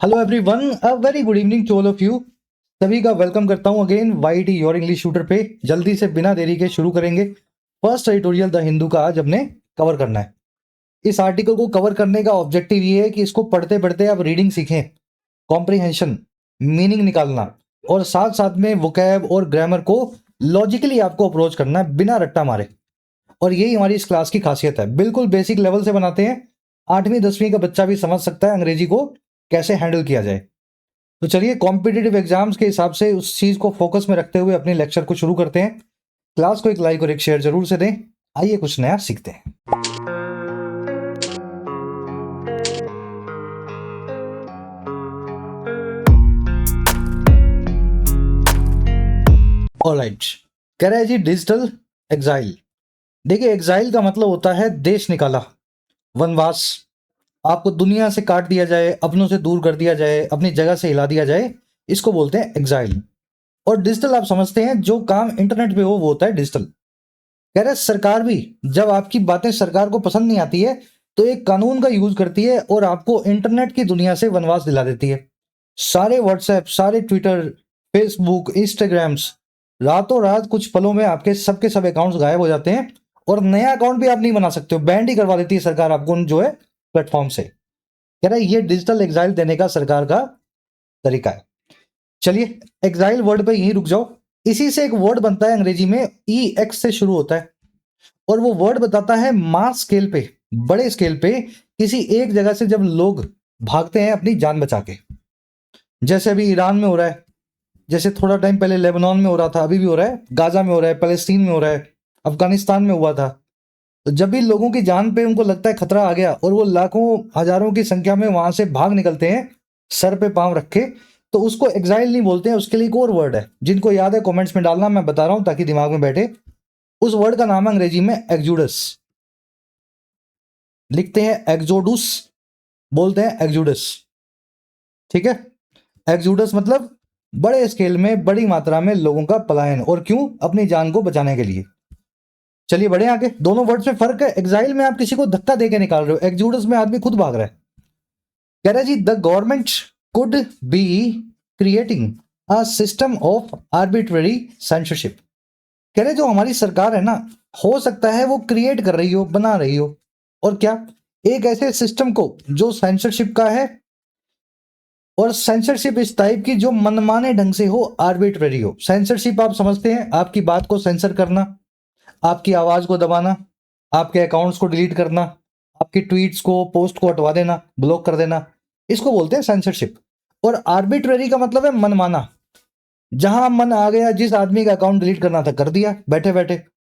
Hello everyone, a very good evening to all of you. सभी का welcome करता हूं again YT your English shooter पे। जल्दी से बिना देरी के शुरू करेंगे। फर्स्ट एडिटोरियल द हिंदू का आज हमने कवर करना है। इस आर्टिकल को कवर करने का ऑब्जेक्टिव ये है कि इसको पढ़ते पढ़ते आप रीडिंग सीखें, कॉम्प्रिहेंशन, मीनिंग निकालना और साथ साथ में वोकैब और ग्रामर को लॉजिकली आपको अप्रोच करना है बिना रट्टा मारे। और यही हमारी इस क्लास की खासियत है। बिल्कुल बेसिक लेवल से बनाते हैं, 8वीं 10वीं का बच्चा भी समझ सकता है अंग्रेजी को कैसे हैंडल किया जाए। तो चलिए कॉम्पिटिटिव एग्जाम्स के हिसाब से उस चीज को फोकस में रखते हुए अपने लेक्चर को शुरू करते हैं। क्लास को एक लाइक और एक शेयर जरूर से दें। आइए कुछ नया सीखते हैं। ऑलराइट, कह रहा है जी डिजिटल एग्जाइल। देखिए एग्जाइल का मतलब होता है देश निकाला, वनवास। आपको दुनिया से काट दिया जाए, अपनों से दूर कर दिया जाए, अपनी जगह से हिला दिया जाए, इसको बोलते हैं एग्जाइल। और डिजिटल आप समझते हैं जो काम इंटरनेट पे हो वो होता है डिजिटल। कह रहे सरकार भी जब आपकी बातें सरकार को पसंद नहीं आती है तो एक कानून का यूज करती है और आपको इंटरनेट की दुनिया से वनवास दिला देती है। सारे व्हाट्सएप, सारे ट्विटर, फेसबुक, इंस्टाग्राम्स, रातों रात कुछ पलों में आपके सबके सब अकाउंट्स गायब हो जाते हैं और नया अकाउंट भी आप नहीं बना सकते हो। बैंड ही करवा देती है सरकार आपको उन जो है प्लेटफॉर्म से। कह रहा है ये डिजिटल एग्जाइल देने का सरकार का तरीका है। चलिए एग्जाइल वर्ड पे यहीं रुक जाओ। इसी से एक वर्ड बनता है अंग्रेजी में, ई एक्स से शुरू होता है और वो वर्ड बताता है मास स्केल पे, बड़े स्केल पे किसी एक जगह से जब लोग भागते हैं अपनी जान बचा के। जैसे अभी ईरान में हो रहा है, जैसे थोड़ा टाइम पहले लेबनान में हो रहा था, अभी भी हो रहा है, गाजा में हो रहा है, पैलेस्टीन में हो रहा है, अफगानिस्तान में हुआ था। तो जब भी लोगों की जान पे उनको लगता है खतरा आ गया और वो लाखों हजारों की संख्या में वहां से भाग निकलते हैं सर पे पांव रखे, तो उसको एग्जाइल नहीं बोलते हैं, उसके लिए एक और वर्ड है। जिनको याद है कमेंट्स में डालना, मैं बता रहा हूं ताकि दिमाग में बैठे। उस वर्ड का नाम है अंग्रेजी में एक्जूडस। लिखते हैं एक्जोडुस, बोलते हैं एक्जूडस। ठीक है, एक्जूडस मतलब बड़े स्केल में, बड़ी मात्रा में लोगों का पलायन। और क्यों? अपनी जान को बचाने के लिए। चलिए बढ़े आगे। दोनों वर्ड्स में फर्क है। एक्साइल में आप किसी को धक्का देके निकाल रहे हो, एक्जूडस में आदमी खुद भाग रहा है। कह रहा है जी the government could be creating a system of arbitrary censorship. कह रहे जो हमारी सरकार है ना, हो सकता है वो क्रिएट कर रही हो, बना रही हो। और क्या? एक ऐसे सिस्टम को जो सेंसरशिप का है, और सेंसरशिप इस टाइप की जो मनमाने ढंग से हो, आर्बिट्ररी हो। सेंसरशिप आप समझते हैं, आपकी बात को सेंसर करना, आपकी आवाज को दबाना, आपके अकाउंट्स को डिलीट करना, आपकी ट्वीट्स को, पोस्ट को हटवा देना, ब्लॉक कर देना, इसको बोलते हैं सेंसरशिप। और आर्बिट्ररी का मतलब है मनमाना। जहां मन आ गया, जिस आदमी का अकाउंट डिलीट करना था कर दिया बैठे बैठे।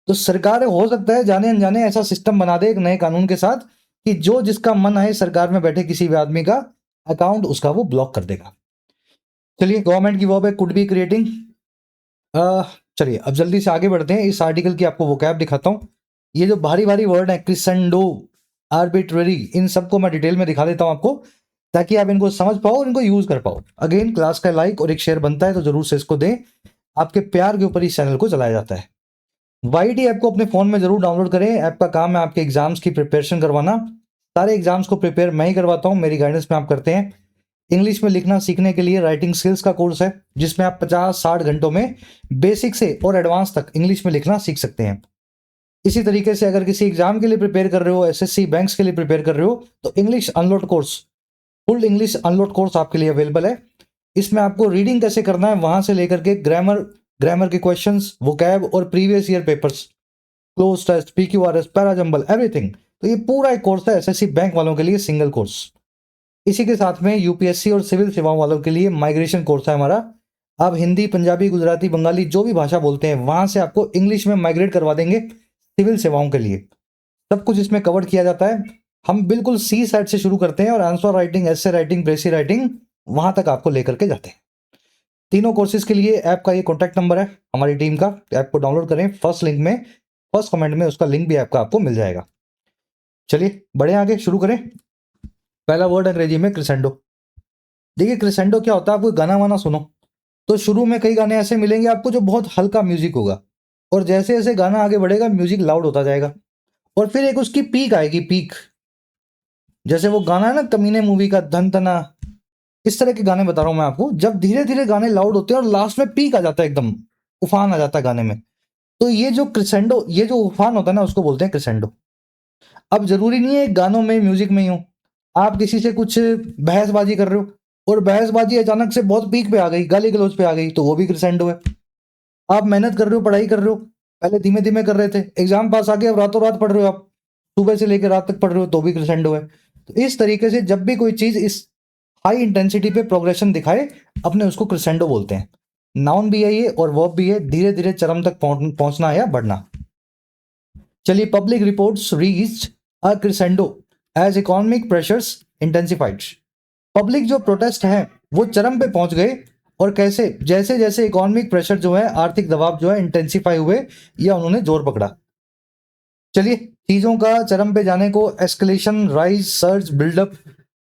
तो सरकार हो सकता है जाने अनजाने ऐसा सिस्टम बना दे एक नए कानून के साथ कि जो जिसका मन आए सरकार में बैठे किसी भी आदमी का अकाउंट उसका वो ब्लॉक कर देगा। चलिए गवर्नमेंट की वर्ब है कुड बी क्रिएटिंग। चलिए अब जल्दी से आगे बढ़ते हैं। इस आर्टिकल की आपको वोकैब दिखाता हूं। ये जो भारी भारी वर्ड है, क्रिसेंडो, आर्बिट्ररी, इन सबको मैं डिटेल में दिखा देता हूं आपको ताकि आप इनको समझ पाओ और इनको यूज कर पाओ। अगेन क्लास का लाइक और एक शेयर बनता है तो जरूर से इसको दें। आपके प्यार के ऊपर इस चैनल को चलाया जाता है। वाईटी ऐप को अपने फोन में जरूर डाउनलोड करें। ऐप का काम है आपके एग्जाम्स की प्रिपरेशन करवाना। सारे एग्जाम्स को प्रिपेयर मैं ही करवाता हूं, मेरी गाइडेंस में आप करते हैं। इंग्लिश में लिखना सीखने के लिए राइटिंग स्किल्स का कोर्स है जिसमें आप 50-60 घंटों में बेसिक से और एडवांस तक इंग्लिश में लिखना सीख सकते हैं। इसी तरीके से अगर किसी एग्जाम के लिए प्रिपेयर कर रहे हो, एसएससी बैंक्स के लिए प्रिपेयर कर रहे हो, तो English unload course, full English unload course आपके लिए अवेलेबल है। इसमें आपको रीडिंग कैसे करना है वहां से लेकर के ग्रामर, ग्रामर के क्वेश्चंस, वोकैब और previous year papers, cloze test, PQRS, parajumble, everything. तो ये पूरा एक कोर्स है एसएससी बैंक वालों के लिए, सिंगल कोर्स। इसी के साथ में यूपीएससी और सिविल सेवाओं वालों के लिए माइग्रेशन कोर्स है हमारा। आप हिंदी, पंजाबी, गुजराती, बंगाली जो भी भाषा बोलते हैं वहां से आपको इंग्लिश में माइग्रेट करवा देंगे सिविल सेवाओं के लिए। सब कुछ इसमें कवर किया जाता है। हम बिल्कुल सी सेट से शुरू करते हैं और answer writing, essay writing, प्रेसी writing वहां तक आपको लेकर के जाते हैं। तीनों कोर्सेज के लिए ऐप का ये कॉन्टैक्ट नंबर है हमारी टीम का। ऐप को डाउनलोड करें, फर्स्ट लिंक में, फर्स्ट कमेंट में उसका लिंक भी ऐप का आपको मिल जाएगा। चलिए बढ़े आगे, शुरू करें। पहला वर्ड अंग्रेजी में क्रिसेंडो। देखिए क्रिसेंडो क्या होता है, आप कोई गाना वाना सुनो तो शुरू में कई गाने ऐसे मिलेंगे आपको जो बहुत हल्का म्यूजिक होगा, और जैसे जैसे गाना आगे बढ़ेगा म्यूजिक लाउड होता जाएगा, और फिर एक उसकी पीक आएगी, पीक। जैसे वो गाना है ना कमीने मूवी का, धन तना, इस तरह के गाने बता रहा हूं मैं आपको, जब धीरे धीरे गाने लाउड होते हैं और लास्ट में पीक आ जाता है, एकदम उफान आ जाता है गाने में, तो ये जो क्रिसेंडो, ये जो उफान होता है ना, उसको बोलते हैं क्रिसेंडो। अब जरूरी नहीं है गानों में, म्यूजिक में ही हो, आप किसी से कुछ बहसबाजी कर रहे हो और बहसबाजी अचानक से बहुत पीक पे आ गई, गाली गलौज पे आ गई, तो वो भी क्रिसेंडो है। आप मेहनत कर रहे हो, पढ़ाई कर रहे हो, पहले धीमे धीमे कर रहे थे, एग्जाम पास आ गया, अब रातों रात पढ़ रहे हो, आप सुबह से लेकर रात तक पढ़ रहे हो, तो भी क्रिसेंडो है। तो इस तरीके से जब भी कोई चीज इस हाई इंटेंसिटी पे प्रोग्रेशन दिखाए, अपने उसको क्रिसेंडो बोलते हैं। नाउन भी है ये और वर्ब भी है, धीरे धीरे चरम तक पहुंचना या बढ़ना। चलिए, public reports reached a crescendo as economic pressures intensified. Public जो प्रोटेस्ट है वो चरम पे पहुंच गए, और कैसे, जैसे जैसे इकोनॉमिक प्रेशर जो है, आर्थिक दबाव जो है इंटेंसिफाई हुए या उन्होंने जोर पकड़ा। चलिए, चीजों का चरम पे जाने को escalation, rise, surge, buildup,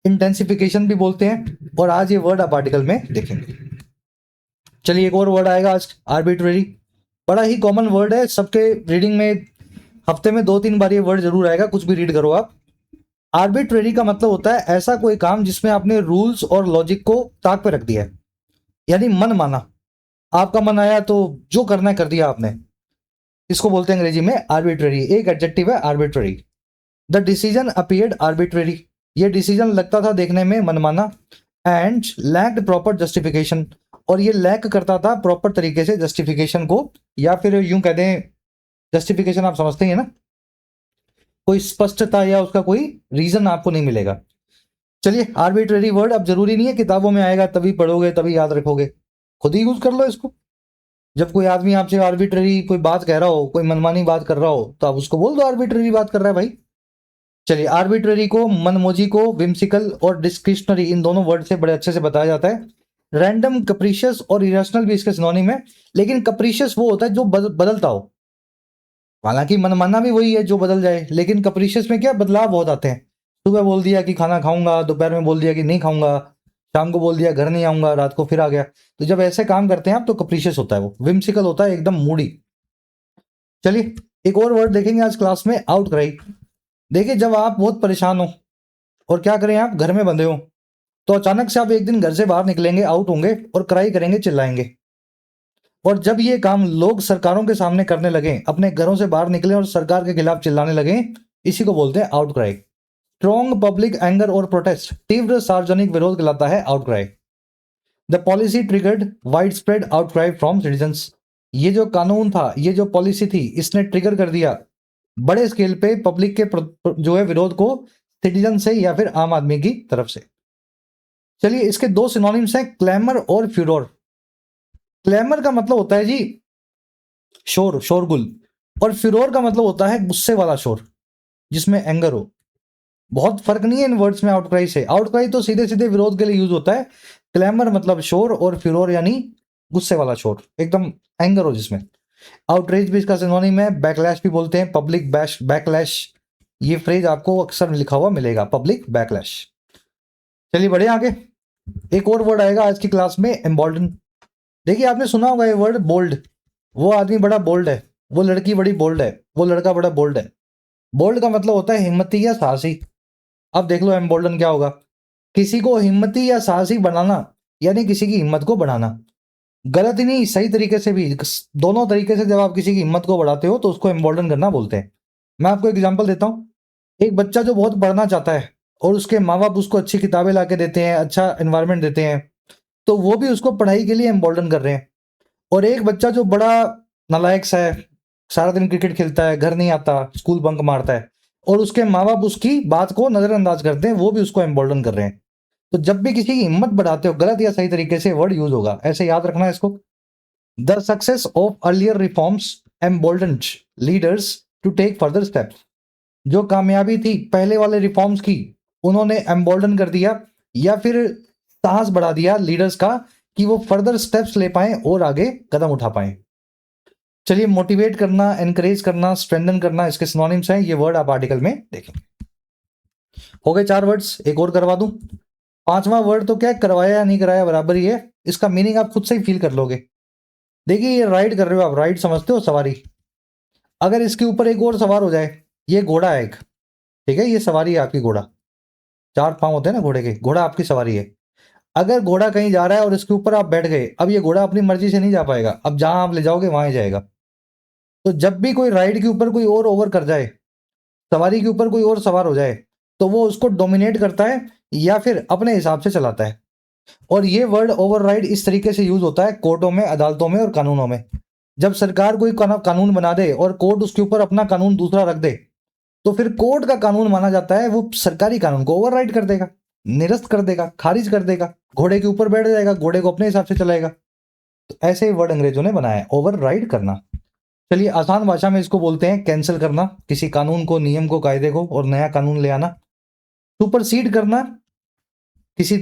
intensification भी बोलते हैं, और आज ये वर्ड आप आर्टिकल में देखेंगे। चलिए, एक और वर्ड आएगा आज, आर्बिट्रेरी। बड़ा ही कॉमन वर्ड है, सबके रीडिंग में हफ्ते में 2-3 बार ये वर्ड जरूर आएगा, कुछ भी रीड करो आप। आर्बिट्रेरी का मतलब होता है ऐसा कोई काम जिसमें आपने रूल्स और लॉजिक को ताक पे रख दिया है, यानी मन माना, आपका मन आया तो जो करना है कर दिया आपने, इसको बोलते हैं अंग्रेजी में आर्बिट्रेरी। एक एडजेक्टिव है arbitrary. The decision appeared arbitrary, ये डिसीजन लगता था देखने में मनमाना, एंड लैक्ड प्रॉपर जस्टिफिकेशन, और ये लैक करता था प्रॉपर तरीके से जस्टिफिकेशन को, या फिर यूं कह दें, जस्टिफिकेशन आप समझते ही है ना, कोई स्पष्टता या उसका कोई रीजन आपको नहीं मिलेगा। चलिए, आर्बिट्रेरी वर्ड अब जरूरी नहीं है किताबों में आएगा तभी पढ़ोगे तभी याद रखोगे, खुद ही यूज कर लो इसको। जब कोई आदमी आपसे आर्बिट्रेरी कोई बात कह रहा हो, कोई मनमानी बात कर रहा हो, तो आप उसको बोल दो आर्बिट्रेरी बात कर रहा है भाई। चलिए, आर्बिट्रेरी को, मनमोजी को, विम्सिकल और डिस्क्रिशनरी, इन दोनों वर्ड से बड़े अच्छे से बताया जाता है। रैंडम, कैप्रिशियस और इरेशनल भी इसके सिनोनिम है, लेकिन कैप्रिशियस वो होता है जो बदलता हो, हालांकि मनमाना भी वही है जो बदल जाए, लेकिन कैप्रिशियस में क्या बदलाव बहुत आते हैं। सुबह बोल दिया कि खाना खाऊंगा, दोपहर में बोल दिया कि नहीं खाऊंगा, शाम को बोल दिया घर नहीं आऊंगा, रात को फिर आ गया। तो जब ऐसे काम करते हैं आप तो कैप्रिशियस होता है वो, विम्सिकल होता है एकदम मूडी। चलिए, एक और वर्ड देखेंगे आज क्लास में, आउट क्राई। देखिए, जब आप बहुत परेशान हो और क्या करें, आप घर में बंधे हो, तो अचानक से आप एक दिन घर से बाहर निकलेंगे, आउट होंगे और क्राई करेंगे, चिल्लाएंगे। और जब ये काम लोग सरकारों के सामने करने लगे, अपने घरों से बाहर निकले और सरकार के खिलाफ चिल्लाने लगे, इसी को बोलते हैं आउटक्राई। स्ट्रॉन्ग पब्लिक एंगर और प्रोटेस्ट, तीव्र सार्वजनिक विरोध कहलाता है outcry. The policy triggered wide spread outcry from citizens, ये जो कानून था, ये जो पॉलिसी थी, इसने ट्रिगर कर दिया बड़े स्केल पे पब्लिक के जो है विरोध को, सिटीजन से या फिर आम आदमी की तरफ से। चलिए, इसके दो सिनोनिम्स हैं, क्लैमर और फ्यूरोर। क्लैमर का मतलब होता है जी शोर, शोरगुल, और फिरोर का मतलब होता है गुस्से वाला शोर जिसमें एंगर हो। बहुत फर्क नहीं है इन वर्ड्स में आउटक्राई से। आउटक्राई तो सीधे सीधे विरोध के लिए यूज होता है, क्लैमर मतलब शोर, और फिरोर यानी गुस्से वाला शोर, एकदम एंगर हो जिसमें। आउटरेज भी इसका सिनोनिम है, बैकलैश भी बोलते हैं, पब्लिक बैकलैश, ये फ्रेज आपको अक्सर लिखा हुआ मिलेगा, पब्लिक बैकलैश। चलिए, बढ़े आगे। एक और वर्ड आएगा आज की क्लास में, एम्बोल्डन। देखिए, आपने सुना होगा ये वर्ड, बोल्ड। वो आदमी बड़ा बोल्ड है, वो लड़की बड़ी बोल्ड है, वो लड़का बड़ा बोल्ड है। बोल्ड का मतलब होता है हिम्मती या साहसी। अब देख लो एम्बोल्डन क्या होगा, किसी को हिम्मती या साहसी बनाना, यानी किसी की हिम्मत को बढ़ाना। गलत ही नहीं, सही तरीके से भी, दोनों तरीके से जब आप किसी की हिम्मत को बढ़ाते हो तो उसको एम्बोल्डन करना बोलते हैं। मैं आपको एग्जाम्पल देता हूँ। एक बच्चा जो बहुत पढ़ना चाहता है और उसके माँ बाप उसको अच्छी किताबें ला के देते हैं, अच्छा एनवायरमेंट देते हैं, तो वो भी उसको पढ़ाई के लिए एम्बोल्डन कर रहे हैं। और एक बच्चा जो बड़ा नालायक सा है, सारा दिन क्रिकेट खेलता है, घर नहीं आता, स्कूल बंक मारता है, और उसके माँ बाप उसकी बात को नजरअंदाज करते हैं, वो भी उसको एम्बोल्डन कर रहे हैं। तो जब भी किसी की हिम्मत बढ़ाते हो, गलत या सही तरीके से वर्ड यूज होगा, ऐसे याद रखना है इसको। The success of earlier reforms emboldened leaders to take further steps, जो कामयाबी थी पहले वाले रिफॉर्म्स की, उन्होंने एम्बोल्डन कर दिया या फिर साहस बढ़ा दिया लीडर्स का, कि वो फर्दर स्टेप्स ले पाए और आगे कदम उठा पाए। चलिए, मोटिवेट करना, एनकरेज करना, स्ट्रेंथन करना, इसके सिनोनिम्स हैं, ये वर्ड आप आर्टिकल में देखेंगे। हो गए 4 वर्ड्स, एक और करवा दूं। 5वां वर्ड तो क्या है, करवाया या नहीं कराया बराबर ही है, इसका मीनिंग आप खुद से ही फील कर लोगे। देखिए, ये राइड कर रहे हो आप, राइड समझते हो, सवारी। अगर इसके ऊपर एक और सवार हो जाए, ये घोड़ा है एक, ठीक है, ये सवारी है आपकी, घोड़ा, 4 पांव होते हैं ना घोड़े के, घोड़ा आपकी सवारी है। अगर घोड़ा कहीं जा रहा है और इसके ऊपर आप बैठ गए, अब ये घोड़ा अपनी मर्जी से नहीं जा पाएगा, अब जहां आप ले जाओगे वहां ही जाएगा। तो जब भी कोई राइड के ऊपर कोई और ओवर कर जाए, सवारी के ऊपर कोई और सवार हो जाए, तो वो उसको डोमिनेट करता है या फिर अपने हिसाब से चलाता है। और ये वर्ड ओवरराइड इस तरीके से यूज होता है कोर्टों में, अदालतों में और कानूनों में। जब सरकार कोई कानून बना दे और कोर्ट उसके ऊपर अपना कानून दूसरा रख दे, तो फिर कोर्ट का कानून माना जाता है वो सरकारी कानून को ओवरराइड कर देगा, निरस्त कर देगा, खारिज कर देगा, घोड़े के ऊपर बैठ जाएगा, घोड़े को अपने हिसाब से चलाएगा। तो ऐसे ही वर्ड अंग्रेजों ने बनाया है, ओवरराइड करना। चलिए आसान भाषा में इसको बोलते हैं कैंसिल करना, किसी कानून को, नियम को, कायदे को, और नया कानून ले आना। सुपरसीड करना, किसी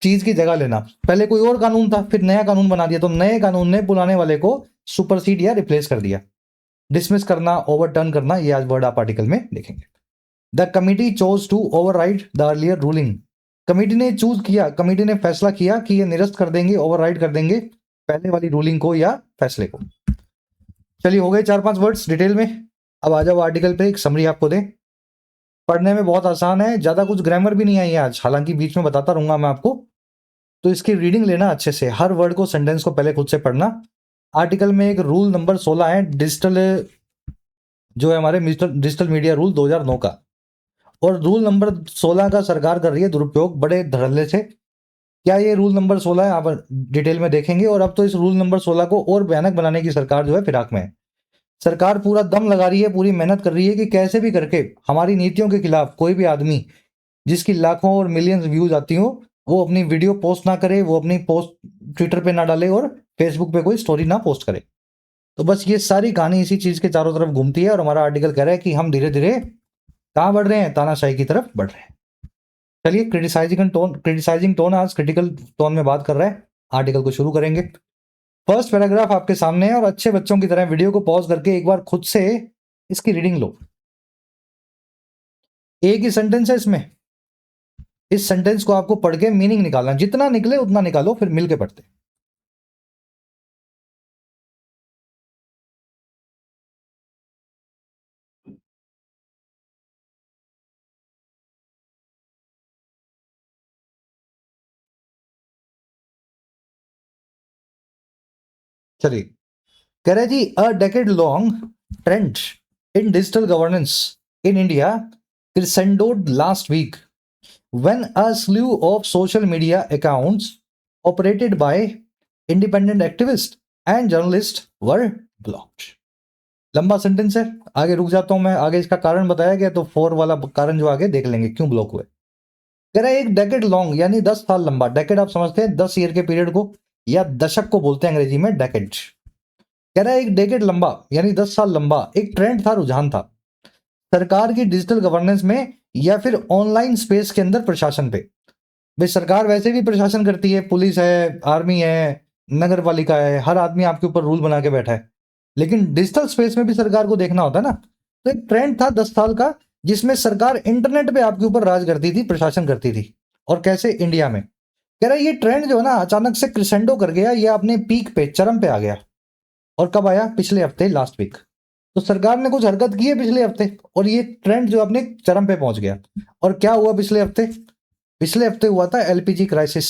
चीज की जगह लेना। पहले कोई और कानून था, फिर नया कानून बना दिया, तो नए कानून ने पुराने वाले को सुपरसीड या रिप्लेस कर दिया। डिसमिस करना, ओवरटर्न करना, ये आज वर्ड आप आर्टिकल में देखेंगे। The committee chose to override the earlier ruling. Committee ने चूज किया, कमिटी ने फैसला किया कि ये निरस्त कर देंगे, ओवरराइड कर देंगे पहले वाली रूलिंग को या फैसले को। चलिए हो गए 4-5 वर्ड्स डिटेल में। अब आ जाओ आर्टिकल पे, एक समरी आपको दे। पढ़ने में बहुत आसान है, ज्यादा कुछ ग्रामर भी नहीं आई है आज, हालांकि बीच में बताता रहूंगा मैं आपको। तो इसकी रीडिंग लेना अच्छे से, हर वर्ड को, सेंटेंस को पहले खुद से पढ़ना। आर्टिकल में एक रूल नंबर 16 है, डिजिटल जो है हमारे डिजिटल मीडिया रूल 2009 का। और रूल नंबर 16 का सरकार कर रही है दुरुपयोग बड़े धड़ल्ले से। क्या ये रूल नंबर 16 है, आप डिटेल में देखेंगे। और अब तो इस रूल नंबर 16 को और भयानक बनाने की सरकार जो है फिराक में है। सरकार पूरा दम लगा रही है, पूरी मेहनत कर रही है कि कैसे भी करके हमारी नीतियों के खिलाफ कोई भी आदमी जिसकी लाखों और मिलियंस व्यूज आती हो, वो अपनी वीडियो पोस्ट ना करे, वो अपनी पोस्ट ट्विटर पे ना डाले और फेसबुक पे कोई स्टोरी ना पोस्ट करे। तो बस ये सारी कहानी इसी चीज के चारों तरफ घूमती है। और हमारा आर्टिकल कह रहा है कि हम धीरे धीरे कहाँ बढ़ रहे हैं, तानाशाही की तरफ बढ़ रहे हैं। चलिए क्रिटिसाइजिंग टोन, आज क्रिटिकल टोन में बात कर रहा है। आर्टिकल को शुरू करेंगे। फर्स्ट पैराग्राफ आपके सामने है और अच्छे बच्चों की तरह वीडियो को पॉज करके एक बार खुद से इसकी रीडिंग लो। एक ही सेंटेंस है इसमें, इस सेंटेंस को आपको पढ़ के मीनिंग निकालना, जितना निकले उतना निकालो, फिर मिलके पढ़ते। चलिए कह रहे जी, a decade long trend in digital governance in India crescendoed last week when a slew of social media accounts operated by independent activists and journalists were blocked. लंबा सेंटेंस है, आगे रुक जाता हूं मैं। आगे इसका कारण बताया गया, तो 4 वाला कारण जो आगे देख लेंगे क्यों ब्लॉक हुए। कह रहा है एक डेकेड लॉन्ग, यानी 10 साल लंबा। डेकेड आप समझते हैं 10 ईयर के पीरियड को, या दशक को बोलते हैं अंग्रेजी में, डेकेड। कह रहा है एक डेकेड लंबा यानी 10 साल लंबा एक ट्रेंड था, रुझान था सरकार की डिजिटल गवर्नेंस में या फिर ऑनलाइन स्पेस के अंदर प्रशासन पे। भाई सरकार वैसे भी प्रशासन करती है, पुलिस है, आर्मी है, नगर पालिका है, हर आदमी आपके ऊपर रूल बना के बैठा है, लेकिन डिजिटल स्पेस में भी सरकार को देखना होता है ना। तो एक ट्रेंड था 10 साल का, जिसमें सरकार इंटरनेट पे आपके ऊपर राज करती थी, प्रशासन करती थी। और कैसे, इंडिया में। कह रहा है ये ट्रेंड जो है ना अचानक से क्रिसेंडो कर गया, ये अपने पीक पे, चरम पे आ गया। और कब आया? पिछले हफ्ते, लास्ट वीक। तो सरकार ने कुछ हरकत की है पिछले हफ्ते और ये ट्रेंड जो अपने चरम पे पहुंच गया। और क्या हुआ पिछले हफ्ते? पिछले हफ्ते हुआ था एलपीजी क्राइसिस।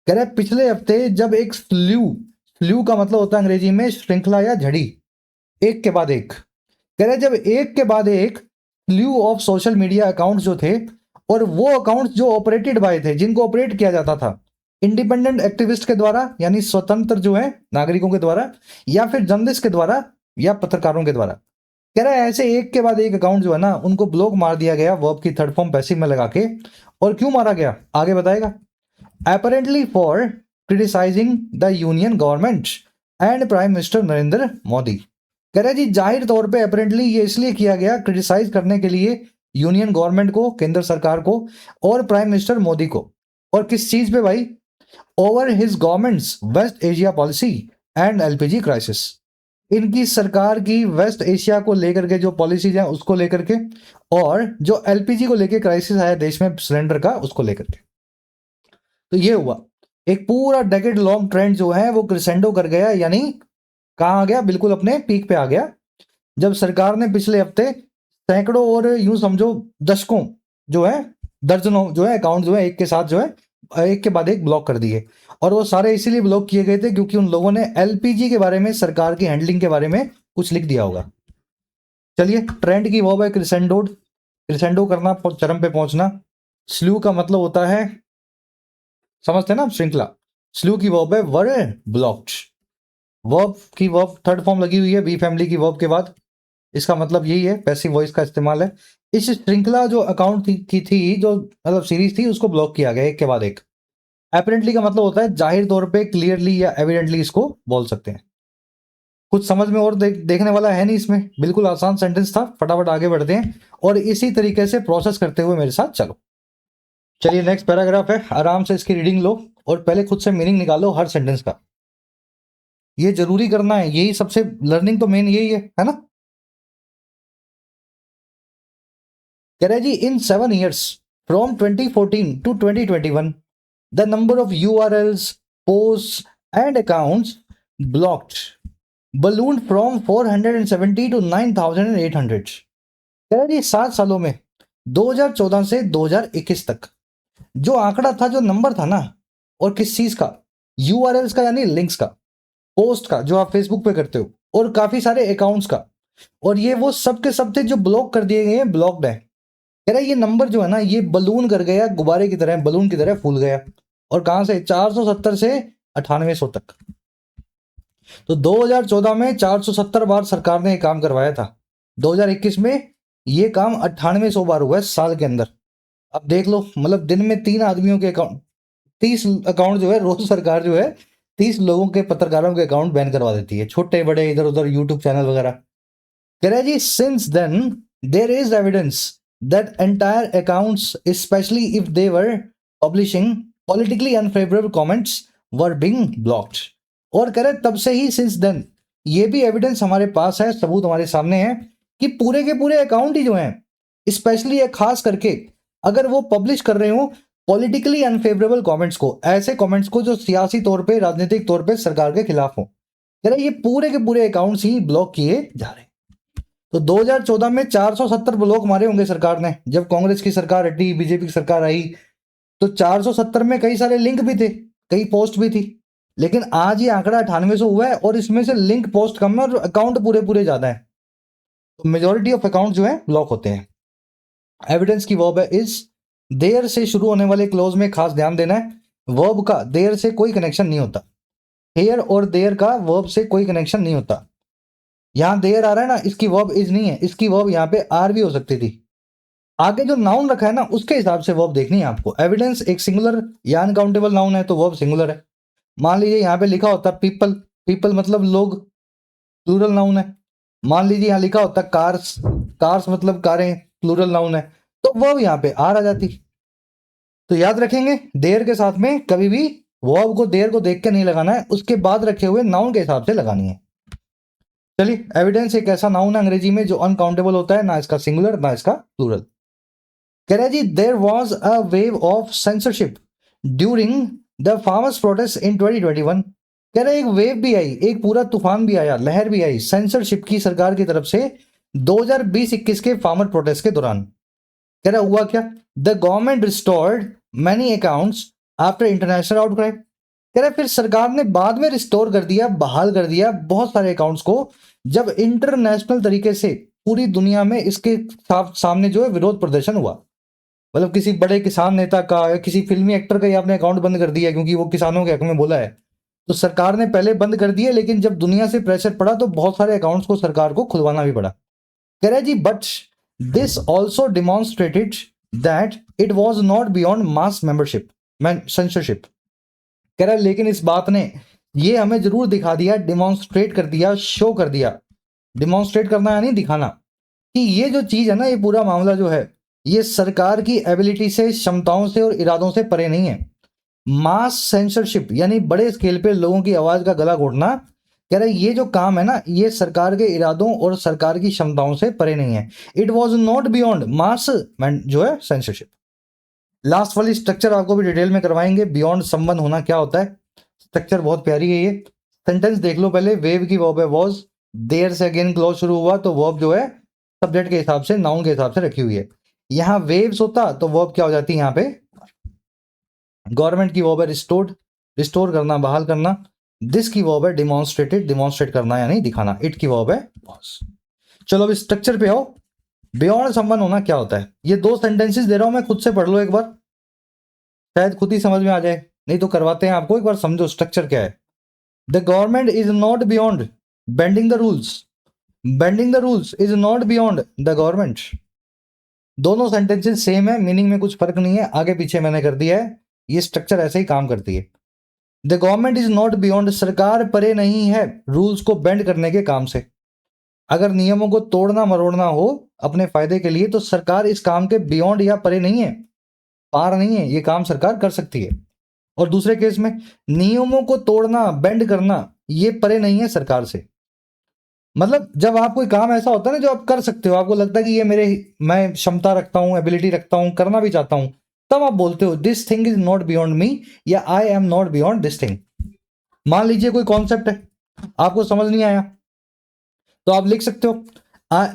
कह रहे पिछले हफ्ते जब एक फ्लू का मतलब होता है अंग्रेजी में श्रृंखला या झड़ी, एक के बाद एक। कह रहे जब एक के बाद एक flew off social media account जो थे, और वो अकाउंट जो ऑपरेटेड बाय थे, जिनको ऑपरेट किया जाता था इंडिपेंडेंट एक्टिविस्ट के द्वारा, यानी स्वतंत्र जो है नागरिकों के द्वारा, या फिर जर्नलिस्ट के द्वारा, या पत्रकारों के द्वारा। कह रहा है ऐसे एक के बाद एक अकाउंट जो है ना, उनको ब्लॉक मार दिया गया वर्ब की थर्ड फॉर्म पैसिव में लगा के। और क्यों मारा गया आगे बताएगा। apparently for criticizing the union government and prime minister Narendra Modi. कह रहे जी जाहिर तौर पे अपेरेंटली ये इसलिए किया गया, क्रिटिसाइज करने के लिए यूनियन गवर्नमेंट को, केंद्र सरकार को, और प्राइम मिनिस्टर मोदी को। और किस चीज पे भाई? Over his government's West Asia policy and LPG crisis. इनकी सरकार की वेस्ट एशिया को लेकर के जो पॉलिसीज हैं उसको लेकर के, और जो एलपीजी को लेकर क्राइसिस आया देश में सिलेंडर का, उसको लेकर के। तो ये हुआ एक पूरा डेकेड लॉन्ग ट्रेंड जो है वो क्रिसेंडो कर गया, यानी कहां आ गया? बिल्कुल अपने पीक पे आ गया, जब सरकार ने पिछले हफ्ते सैकड़ों और यूं समझो दशकों जो है, दर्जनों जो है अकाउंट जो है एक के साथ जो है एक के बाद एक ब्लॉक कर दिए, और वो सारे इसीलिए ब्लॉक किए गए थे क्योंकि उन लोगों ने एलपीजी के बारे में, सरकार की हैंडलिंग के बारे में कुछ लिख दिया होगा। चलिए, ट्रेंड की वर्ब है क्रिसेंडोड, क्रिसेंडो करना, चरम पे पहुंचना। स्लू का मतलब होता है, समझते हैं ना, श्रृंखला। स्लू की वर्ब है वर ब्लॉक्ड। वर्ब की वर्ब थर्ड फॉर्म लगी हुई है बी फैमिली की वर्ब के बाद, इसका मतलब यही है, पैसिव वॉइस का इस्तेमाल है। इस श्रृंखला जो अकाउंट की थी, जो मतलब सीरीज थी, उसको ब्लॉक किया गया एक के बाद एक। एपरेंटली का मतलब होता है जाहिर तौर पे, क्लियरली या एविडेंटली इसको बोल सकते हैं। कुछ समझ में और देखने वाला है नहीं इसमें, बिल्कुल आसान सेंटेंस था। फटाफट आगे बढ़ते हैं और इसी तरीके से प्रोसेस करते हुए मेरे साथ चलो। चलिए, नेक्स्ट पैराग्राफ है, आराम से इसकी रीडिंग लो और पहले खुद से मीनिंग निकालो हर सेंटेंस का। ये जरूरी करना है, यही सबसे लर्निंग तो मेन यही है ना। कह रहे जी, इन 7 years from 2014 to 2021 the number of URLs, posts and accounts blocked ballooned from 470 to 9,800। कह रहे जी, 7 सालों में 2014 से 2021 तक जो आंकड़ा था, जो नंबर था ना, और किस चीज का, URLs का यानी लिंक्स का, पोस्ट का जो आप फेसबुक पे करते हो, और काफी सारे अकाउंट्स का, और ये वो सब के सब थे जो ब्लॉक कर दिए गए हैं, ब्लॉक्ड है। कह रहा है ये नंबर जो है ना, ये बलून कर गया, गुब्बारे की तरह, बलून की तरह फूल गया। और कहां से, 470 से 9800 तक। तो 2014 में 470 बार सरकार ने ये काम करवाया था, 2021 में ये काम 9800 बार हुआ है साल के अंदर। अब देख लो, मतलब दिन में 3 आदमियों के अकाउंट, 30 अकाउंट जो है रोज सरकार जो है 30 लोगों के, पत्रकारों के अकाउंट बैन करवा देती है, छोटे बड़े, इधर उधर यूट्यूब चैनल वगैरह। कह रहा है जी, since then there is evidence that entire accounts, especially if they were publishing politically unfavourable comments, were being blocked. और कह रहे तब से ही, सिंस देन, ये भी एविडेंस हमारे पास है, सबूत हमारे सामने है कि पूरे के पूरे अकाउंट ही जो हैं, स्पेशली खास करके अगर वो पब्लिश कर रहे हो पॉलिटिकली अनफेवरेबल कमेंट्स को, ऐसे कमेंट्स को जो सियासी तौर पे, राजनीतिक तौर पे सरकार के खिलाफ हो, कह रहे ये पूरे के पूरे अकाउंट्स ही ब्लॉक किए जा रहे हैं। तो 2014 में 470 ब्लॉक मारे होंगे सरकार ने, जब कांग्रेस की सरकार हटी, बीजेपी की सरकार आई, तो 470 में कई सारे लिंक भी थे, कई पोस्ट भी थी। लेकिन आज ये आंकड़ा 9800 हुआ है, और इसमें से लिंक, पोस्ट कम है और अकाउंट पूरे पूरे ज्यादा है। तो मेजोरिटी ऑफ अकाउंट जो है ब्लॉक होते हैं। एविडेंस की वर्ब है इज, देयर से शुरू होने वाले क्लोज में खास ध्यान देना है, वर्ब का देयर से कोई कनेक्शन नहीं होता। हेयर और देयर का वर्ब से कोई कनेक्शन नहीं होता। यहां देयर आ रहा है ना, इसकी वर्ब इज नहीं है, इसकी वर्ब यहां पे आर भी हो सकती थी। आगे जो नाउन रखा है ना, उसके हिसाब से वर्ब देखनी है आपको। एविडेंस एक सिंगुलर या अनकाउंटेबल नाउन है, तो वर्ब सिंगुलर है। मान लीजिए यहां पे लिखा होता पीपल, पीपल मतलब लोग, प्लूरल नाउन है। मान लीजिए यहां लिखा होता कार्स, कार्स मतलब कारें, प्लूरल नाउन है, तो वर्ब यहां पे आर आ जाती। तो याद रखेंगे, देयर के साथ में कभी भी वर्ब को, देयर को देख के नहीं लगाना है, उसके बाद रखे हुए नाउन के हिसाब से लगानी है। चलिए, एविडेंस एक ऐसा नाउन है अंग्रेजी में जो अनकाउंटेबल होता है, ना इसका सिंगुलर ना इसका प्लूरल। कह रहे जी, there was a wave of censorship during the farmers protest in 2021। कह रहे एक वेव भी आई, एक पूरा तूफान भी आया, लहर भी आई सेंसरशिप की सरकार की तरफ से 2020-21 के फार्मर प्रोटेस्ट के दौरान। कह रहा हुआ क्या, the government restored many accounts after international outcry. कह रहे फिर सरकार ने बाद में रिस्टोर कर दिया, बहाल कर दिया बहुत सारे अकाउंट्स को, जब इंटरनेशनल तरीके से पूरी दुनिया में इसके सामने जो है विरोध प्रदर्शन हुआ। मतलब किसी बड़े किसान नेता का या किसी फिल्मी एक्टर का ही आपने अकाउंट बंद कर दिया क्योंकि वो किसानों के हक में बोला है, तो सरकार ने पहले बंद कर दिए, लेकिन जब दुनिया से प्रेशर पड़ा तो बहुत सारे अकाउंट्स को सरकार को खुलवाना भी पड़ा। कह रहे जी, but this also demonstrated that it was not beyond mass membership censorship. कह रहा है लेकिन इस बात ने ये हमें जरूर दिखा दिया, डिमॉन्स्ट्रेट कर दिया, शो कर दिया। डिमॉन्स्ट्रेट करना यानी दिखाना, कि ये जो चीज है ना, ये पूरा मामला जो है, ये सरकार की एबिलिटी से, क्षमताओं से और इरादों से परे नहीं है। मास सेंसरशिप यानी बड़े स्केल पे लोगों की आवाज का गला घोटना, कह रहा है ये जो काम है ना, ये सरकार के इरादों और सरकार की क्षमताओं से परे नहीं है। इट वॉज नॉट बियॉन्ड मास जो है सेंसरशिप। लास्ट वाली स्ट्रक्चर आपको भी डिटेल में करवाएंगे, बियॉन्ड संबंध होना क्या होता है। स्ट्रक्चर बहुत प्यारी है ये। सेंटेंस देख लो पहले, वेव की वर्ब है वॉज, देयर से अगेन क्लॉज शुरू हुआ, तो वर्ब जो है सब्जेक्ट के हिसाब से, नाउन के हिसाब से रखी हुई है। यहां वेव्स होता तो वर्ब क्या हो जाती है यहाँ पे, गवर्नमेंट की वर्ब है रिस्टोर्ड, रिस्टोर करना, बहाल करना। दिस की वर्ब है डिमॉन्स्ट्रेटेड, डिमॉन्स्ट्रेट करना यानी दिखाना। इट की वर्ब है पॉज। चलो अब स्ट्रक्चर पे आओ। बियॉन्ड समवन होना क्या होता है? ये दो सेंटेंसेस दे रहा हूं मैं, खुद से पढ़ लो एक बार, शायद खुद ही समझ में आ जाए, नहीं तो करवाते हैं आपको, एक बार समझो स्ट्रक्चर क्या है। The government is not beyond bending the rules, bending the rules is not beyond the government. दोनों सेंटेंसेस सेम है, मीनिंग में कुछ फर्क नहीं है, आगे पीछे मैंने कर दिया है, ये स्ट्रक्चर ऐसे ही काम करती है। The government is not beyond, सरकार परे नहीं है रूल्स को बेंड करने के काम से। अगर नियमों को तोड़ना मरोड़ना हो अपने फायदे के लिए तो सरकार इस काम के बियॉन्ड या परे नहीं है, पार नहीं है, ये काम सरकार कर सकती है। और दूसरे केस में नियमों को तोड़ना बेंड करना ये परे नहीं है सरकार से। मतलब जब आप कोई काम ऐसा होता है ना जो आप कर सकते हो, आपको लगता है कि ये मेरे, मैं क्षमता रखता हूं, एबिलिटी रखता हूं, करना भी चाहता हूं, तब आप बोलते हो this thing is not beyond me या I am not beyond this thing. मान लीजिए कोई कॉन्सेप्ट है आपको समझ नहीं आया तो आप लिख सकते हो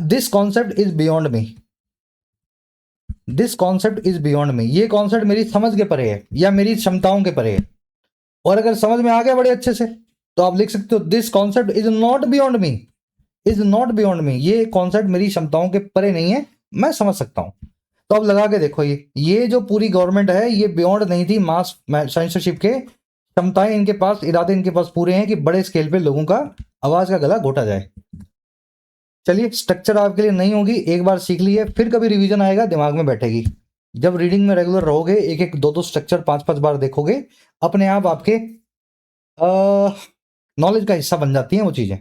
this concept is beyond me, this concept is beyond me, ये कॉन्सेप्ट मेरी समझ के परे है या मेरी क्षमताओं के परे है। और अगर समझ में आ गया बड़े अच्छे से तो आप लिख सकते हो this concept is not beyond me, is not beyond मी, ये कॉन्सेप्ट मेरी क्षमताओं के परे नहीं है, मैं समझ सकता हूं। तो अब लगा के देखो, ये जो पूरी गवर्नमेंट है ये बियॉन्ड नहीं थी मास सेंसरशिप के, क्षमताएं इनके पास, इरादे इनके पास पूरे हैं कि बड़े स्केल पे लोगों का आवाज का गला घोटा जाए। चलिए स्ट्रक्चर आपके लिए नहीं होगी, एक बार सीख लिए फिर कभी रिवीजन आएगा दिमाग में बैठेगी। जब रीडिंग में रेगुलर रहोगे, एक एक दो दो स्ट्रक्चर पांच पांच बार देखोगे, अपने आप आपके नॉलेज का हिस्सा बन जाती हैं वो चीजें।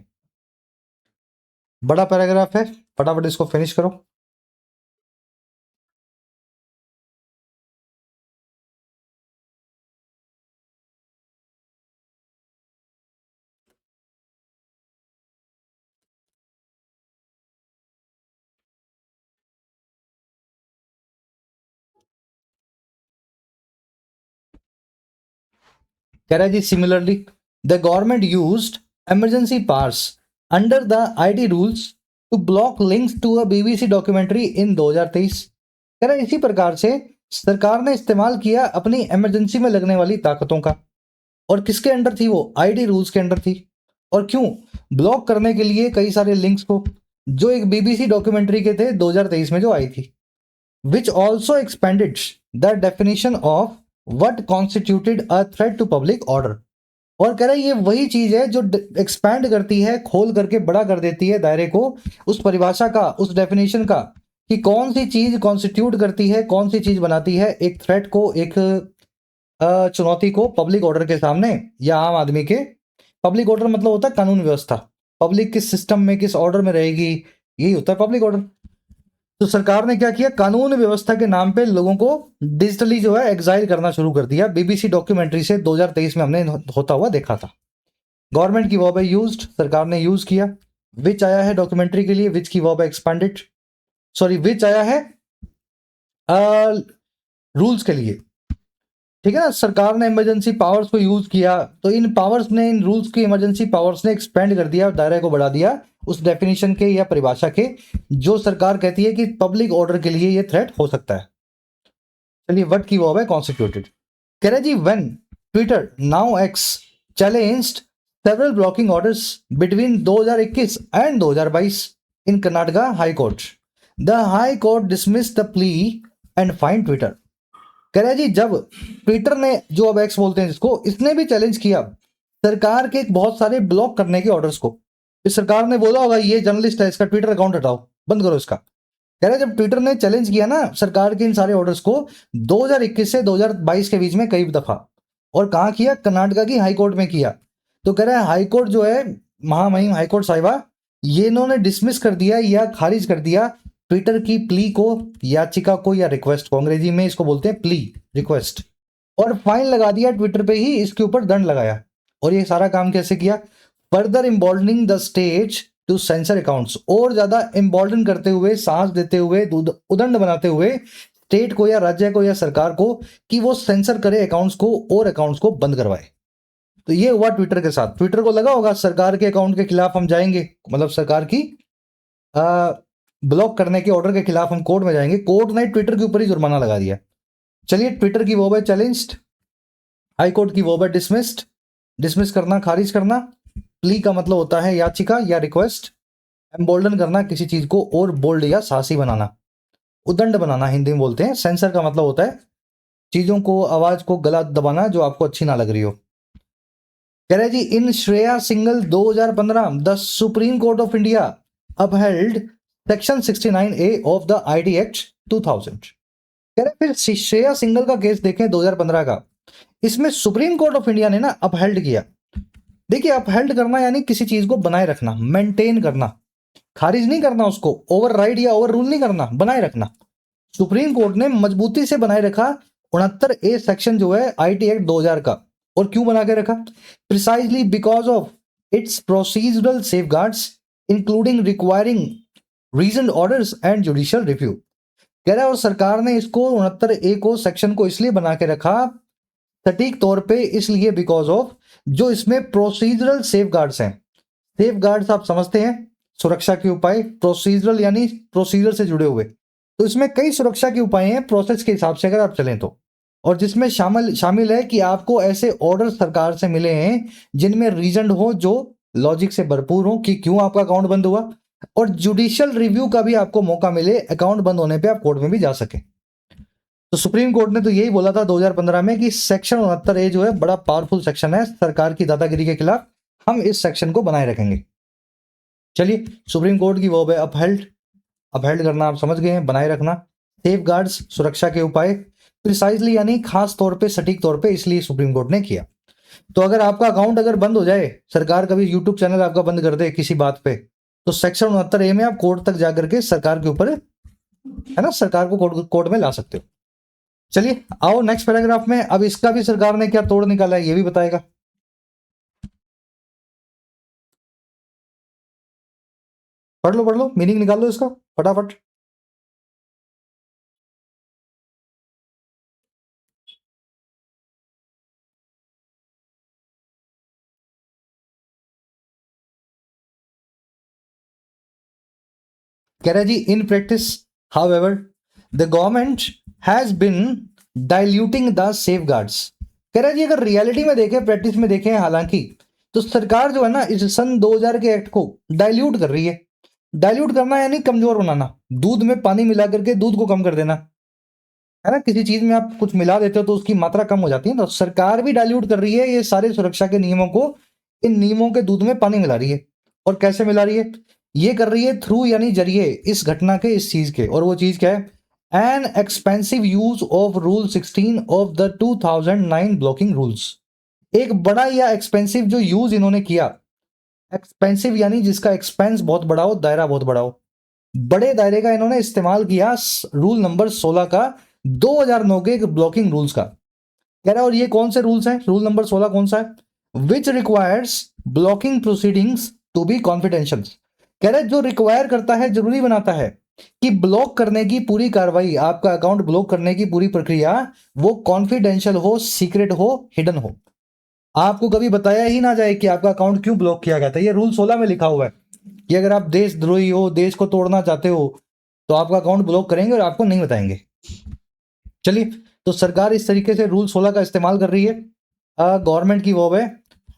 बड़ा पैराग्राफ है, फटाफट इसको फिनिश करो। कह रहा है जी similarly the government used emergency powers under the IT rules to block links to a BBC documentary in 2023। कह रहा है इसी प्रकार से सरकार ने इस्तेमाल किया अपनी इमरजेंसी में लगने वाली ताकतों का। और किसके अंडर थी वो? आईटी रूल्स के अंडर थी। और क्यों? ब्लॉक करने के लिए कई सारे लिंक्स को जो एक बीबीसी डॉक्यूमेंट्री के थे 2023 में जो आई थी, which also expanded the definition of what constituted a threat to public order। और कह रहा है ये वही चीज है जो एक्सपैंड करती है, खोल करके बड़ा कर देती है दायरे को, उस परिभाषा का, उस डेफिनेशन का, कि कौन सी चीज कॉन्स्टिट्यूट करती है, कौन सी चीज बनाती है एक थ्रेट को, एक चुनौती को पब्लिक ऑर्डर के सामने या आम आदमी के। पब्लिक ऑर्डर मतलब होता है कानून व्यवस्था, पब्लिक किस सिस्टम में किस ऑर्डर में रहेगी, यही होता है पब्लिक ऑर्डर। तो सरकार ने क्या किया, कानून व्यवस्था के नाम पे लोगों को डिजिटली जो है एग्जाइल करना शुरू कर दिया। बीबीसी डॉक्यूमेंट्री से 2023 में हमने होता हुआ देखा था। गवर्नमेंट की वर्ब है यूज्ड, सरकार ने यूज किया। विच आया है डॉक्यूमेंट्री के लिए, विच की वर्ब है एक्सपेंडेड, सॉरी विच आया है रूल्स के लिए, ठीक है ना। सरकार ने इमरजेंसी पावर्स को यूज किया तो इन पावर्स ने, इन रूल्स की इमरजेंसी पावर्स ने एक्सपेंड कर दिया, दायरे को बढ़ा दिया उस डेफिनेशन के या परिभाषा के जो सरकार कहती है कि पब्लिक ऑर्डर के लिए ये थ्रेट हो सकता है। चलिए व्हाट की वर्ब है कॉन्स्टिट्यूटेड। कह रहे जी when Twitter now X challenged several blocking orders between 2021 and 2022 in Karnataka high court, the high court dismiss the plea and fine Twitter. कह रहा है जी जब ट्विटर ने, जो अब एक्स बोलते हैं जिसको, इसने भी चैलेंज किया सरकार के बहुत सारे ब्लॉक करने के ऑर्डर्स को। इस सरकार ने बोला होगा ये जर्नलिस्ट है, इसका ट्विटर अकाउंट हटाओ, बंद करो इसका। कह रहे जब ट्विटर ने चैलेंज किया ना सरकार के इन सारे ऑर्डर्स को 2021 से 2022 के बीच में कई दफा, और कहाँ किया? कर्नाटका की हाईकोर्ट में किया। तो कह रहा है हाईकोर्ट जो है, महामहिम हाईकोर्ट साहिबा, ये इन्होंने डिसमिस कर दिया या खारिज कर दिया ट्विटर की प्ली को, याचिका को या रिक्वेस्ट को, अंग्रेजी में इसको बोलते हैं प्ली, रिक्वेस्ट, और फाइन लगा दिया ट्विटर पे ही, इसके ऊपर दंड लगाया। और ये सारा काम कैसे किया? Further emboldening the state to censor accounts, और ज्यादा इम्बॉल्डन करते हुए, सांस देते हुए, उदंड बनाते हुए स्टेट को या राज्य को या सरकार को कि वो सेंसर करे अकाउंट्स को और अकाउंट्स को बंद करवाए। तो ये हुआ ट्विटर के साथ। ट्विटर को लगा होगा सरकार के अकाउंट के खिलाफ हम जाएंगे, मतलब सरकार की ब्लॉक करने के ऑर्डर के खिलाफ हम कोर्ट में जाएंगे, कोर्ट ने ट्विटर के ऊपर ही जुर्माना लगा दिया। चलिए ट्विटर की वो है चैलेंज्ड, हाई कोर्ट की वर्ब है डिसमिस्ड, डिसमिस करना, खारिज करना। प्ली का मतलब होता है याचिका या रिक्वेस्ट। एम्बोल्डन करना, किसी चीज को और बोल्ड या साहसी बनाना, उदंड बनाना हिंदी में बोलते हैं। सेंसर का मतलब होता है चीजों को, आवाज को गला दबाना जो आपको अच्छी ना लग रही हो। कह रहे जी in Shreya Singhal 2015 the supreme court of India upheld section 69A of the IT act 2000। कह रहे फिर श्रेया सिंगल का केस देखें 2015 का, इसमें सुप्रीम कोर्ट ऑफ इंडिया ने ना अपहेल्ड किया। देखिए अपहेल्ड करना यानी किसी चीज को बनाए रखना, मेंटेन करना, खारिज नहीं करना उसको, ओवरराइड या ओवर रूल नहीं करना, बनाए रखना। सुप्रीम कोर्ट ने मजबूती से बनाए रखा 69A सेक्शन जो है आईटी एक्ट 2000 का। और क्यों बना के रखा? Precisely because of its procedural safeguards including requiring reason orders and judicial review. कह रहा है और सरकार ने इसको 69A को सेक्शन को इसलिए बना के रखा सटीक तौर पे, इसलिए बिकॉज ऑफ जो इसमें प्रोसीजरल सेफगार्ड्स हैं। सेफगार्ड्स आप समझते हैं, सुरक्षा के उपाय। प्रोसीजरल यानी प्रोसीजर से जुड़े हुए, तो इसमें कई सुरक्षा के उपाय हैं प्रोसेस के हिसाब से अगर आप चलें तो। और जिसमें शामिल है कि आपको ऐसे ऑर्डर सरकार से मिले हैं जिनमें रीजन हो, जो लॉजिक से भरपूर हो कि क्यों आपका अकाउंट बंद हुआ, और जुडिशियल रिव्यू का भी आपको मौका मिले, अकाउंट बंद होने पे आप कोर्ट में भी जा सके। तो सुप्रीम कोर्ट ने तो यही बोला था 2015 में कि सेक्शन 69A जो है बड़ा पावरफुल सेक्शन है सरकार की दादागिरी के खिलाफ, हम इस सेक्शन को बनाए रखेंगे। चलिए सुप्रीम कोर्ट की वर्ब है अपहेल्ड, अपहेल्ड करना आप समझ गए हैं, बनाए रखना। सेफगार्ड्स सुरक्षा के उपाय, प्रिसाइजली यानी खास तौर पे, सटीक तौर पे, इसलिए सुप्रीम कोर्ट ने किया। तो अगर आपका अकाउंट अगर बंद हो जाए, सरकार कभी यूट्यूब चैनल आपका बंद कर दे किसी बात पे, तो सेक्शन 69A में आप कोर्ट तक जाकर के सरकार के ऊपर, है ना, सरकार को कोर्ट में ला सकते हो। चलिए आओ नेक्स्ट पैराग्राफ में, अब इसका भी सरकार ने क्या तोड़ निकाला है ये भी बताएगा। पढ़ लो मीनिंग निकाल लो इसका फटाफट। कह रहा है जी in practice however the government has been diluting the safeguards. कह रहा है जी अगर रियलिटी में देखें, प्रैक्टिस में देखें, हालांकि तो सरकार जो है ना इस सन 2000 के एक्ट को डाइल्यूट कर रही है। डाइल्यूट करना यानी कमजोर बनाना, दूध में पानी मिला करके दूध को कम कर देना, है ना। किसी चीज में आप कुछ मिला देते हो तो उसकी मात्रा कम हो जाती है, तो सरकार भी डाइल्यूट कर रही है ये सारे सुरक्षा के नियमों को, इन नियमों के दूध में पानी मिला रही है। और कैसे मिला रही है? ये कर रही है थ्रू यानी जरिए इस घटना के, इस चीज के। और वो चीज क्या है? An expensive use of rule 16 of the 2009 blocking rules. एक बड़ा या एक्सपेंसिव जो यूज इन्होंने किया, एक्सपेंसिव यानी जिसका एक्सपेंस बहुत बड़ा हो, दायरा बहुत बड़ा हो, बड़े दायरे का इन्होंने इस्तेमाल किया रूल नंबर 16 का, 2009 के ब्लॉकिंग रूल्स का। कह रहा है और ये कौन से रूल्स हैं? रूल नंबर 16 कौन सा है? Which requires blocking proceedings to be confidential. कह रहा है जो रिक्वायर करता है, जरूरी बनाता है कि ब्लॉक करने की पूरी कार्रवाई, आपका अकाउंट ब्लॉक करने की पूरी प्रक्रिया वो कॉन्फिडेंशियल हो, सीक्रेट हो, हिडन हो, आपको कभी बताया ही ना जाए कि आपका अकाउंट क्यों ब्लॉक किया गया था। ये रूल 16 में लिखा हुआ है कि अगर आप देशद्रोही हो, देश को तोड़ना चाहते हो, तो आपका अकाउंट ब्लॉक करेंगे और आपको नहीं बताएंगे। चलिए तो सरकार इस तरीके से रूल 16 का इस्तेमाल कर रही है। गवर्नमेंट की वर्ब है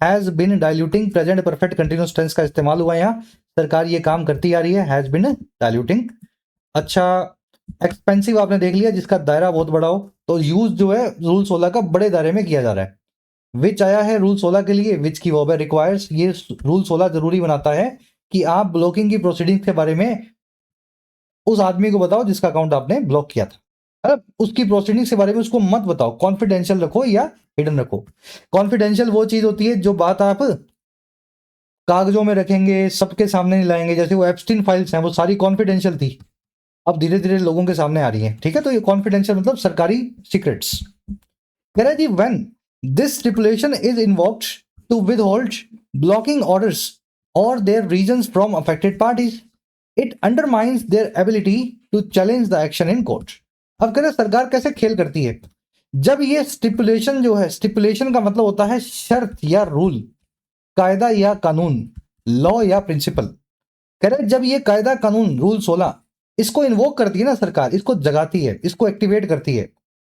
has been diluting, present perfect continuous tense का इस्तेमाल हुआ है यहाँ। सरकार ये काम करती आ रही है, हैज बिन डाइल्यूटिंग। अच्छा एक्सपेंसिव आपने देख लिया, जिसका दायरा बहुत बड़ा हो, तो यूज जो है रूल 16 का बड़े दायरे में किया जा रहा है। विच आया है रूल 16 के लिए, विच की वर्ब है रिक्वायर्स। ये रूल 16 जरूरी बनाता है कि आप ब्लॉकिंग की प्रोसीडिंग के बारे में उस आदमी को बताओ जिसका अकाउंट आपने ब्लॉक किया था, मतलब उसकी प्रोसीडिंग्स के बारे में उसको मत बताओ, कॉन्फिडेंशियल रखो या हिडन रखो। कॉन्फिडेंशियल वो चीज होती है जो बात आप कागजों में रखेंगे, सबके सामने नहीं लाएंगे। जैसे वो एप्स्टीन फाइल्स हैं, वो सारी कॉन्फिडेंशियल थी, अब धीरे धीरे लोगों के सामने आ रही है, ठीक है। तो ये कॉन्फिडेंशियल मतलब सरकारी सीक्रेट्स। कह रहा है जी when this stipulation is invoked to withhold blocking orders और their reasons from affected parties, it undermines their ability to challenge the action in court. अब कह रहे सरकार कैसे खेल करती है, जब ये स्टिपुलेशन जो है, स्टिपुलेशन का मतलब होता है शर्त या रूल, कायदा या कानून, लॉ या प्रिंसिपल। कह रहे जब ये कायदा कानून रूल 16 इसको इन्वोक करती है ना सरकार, इसको जगाती है, इसको एक्टिवेट करती है।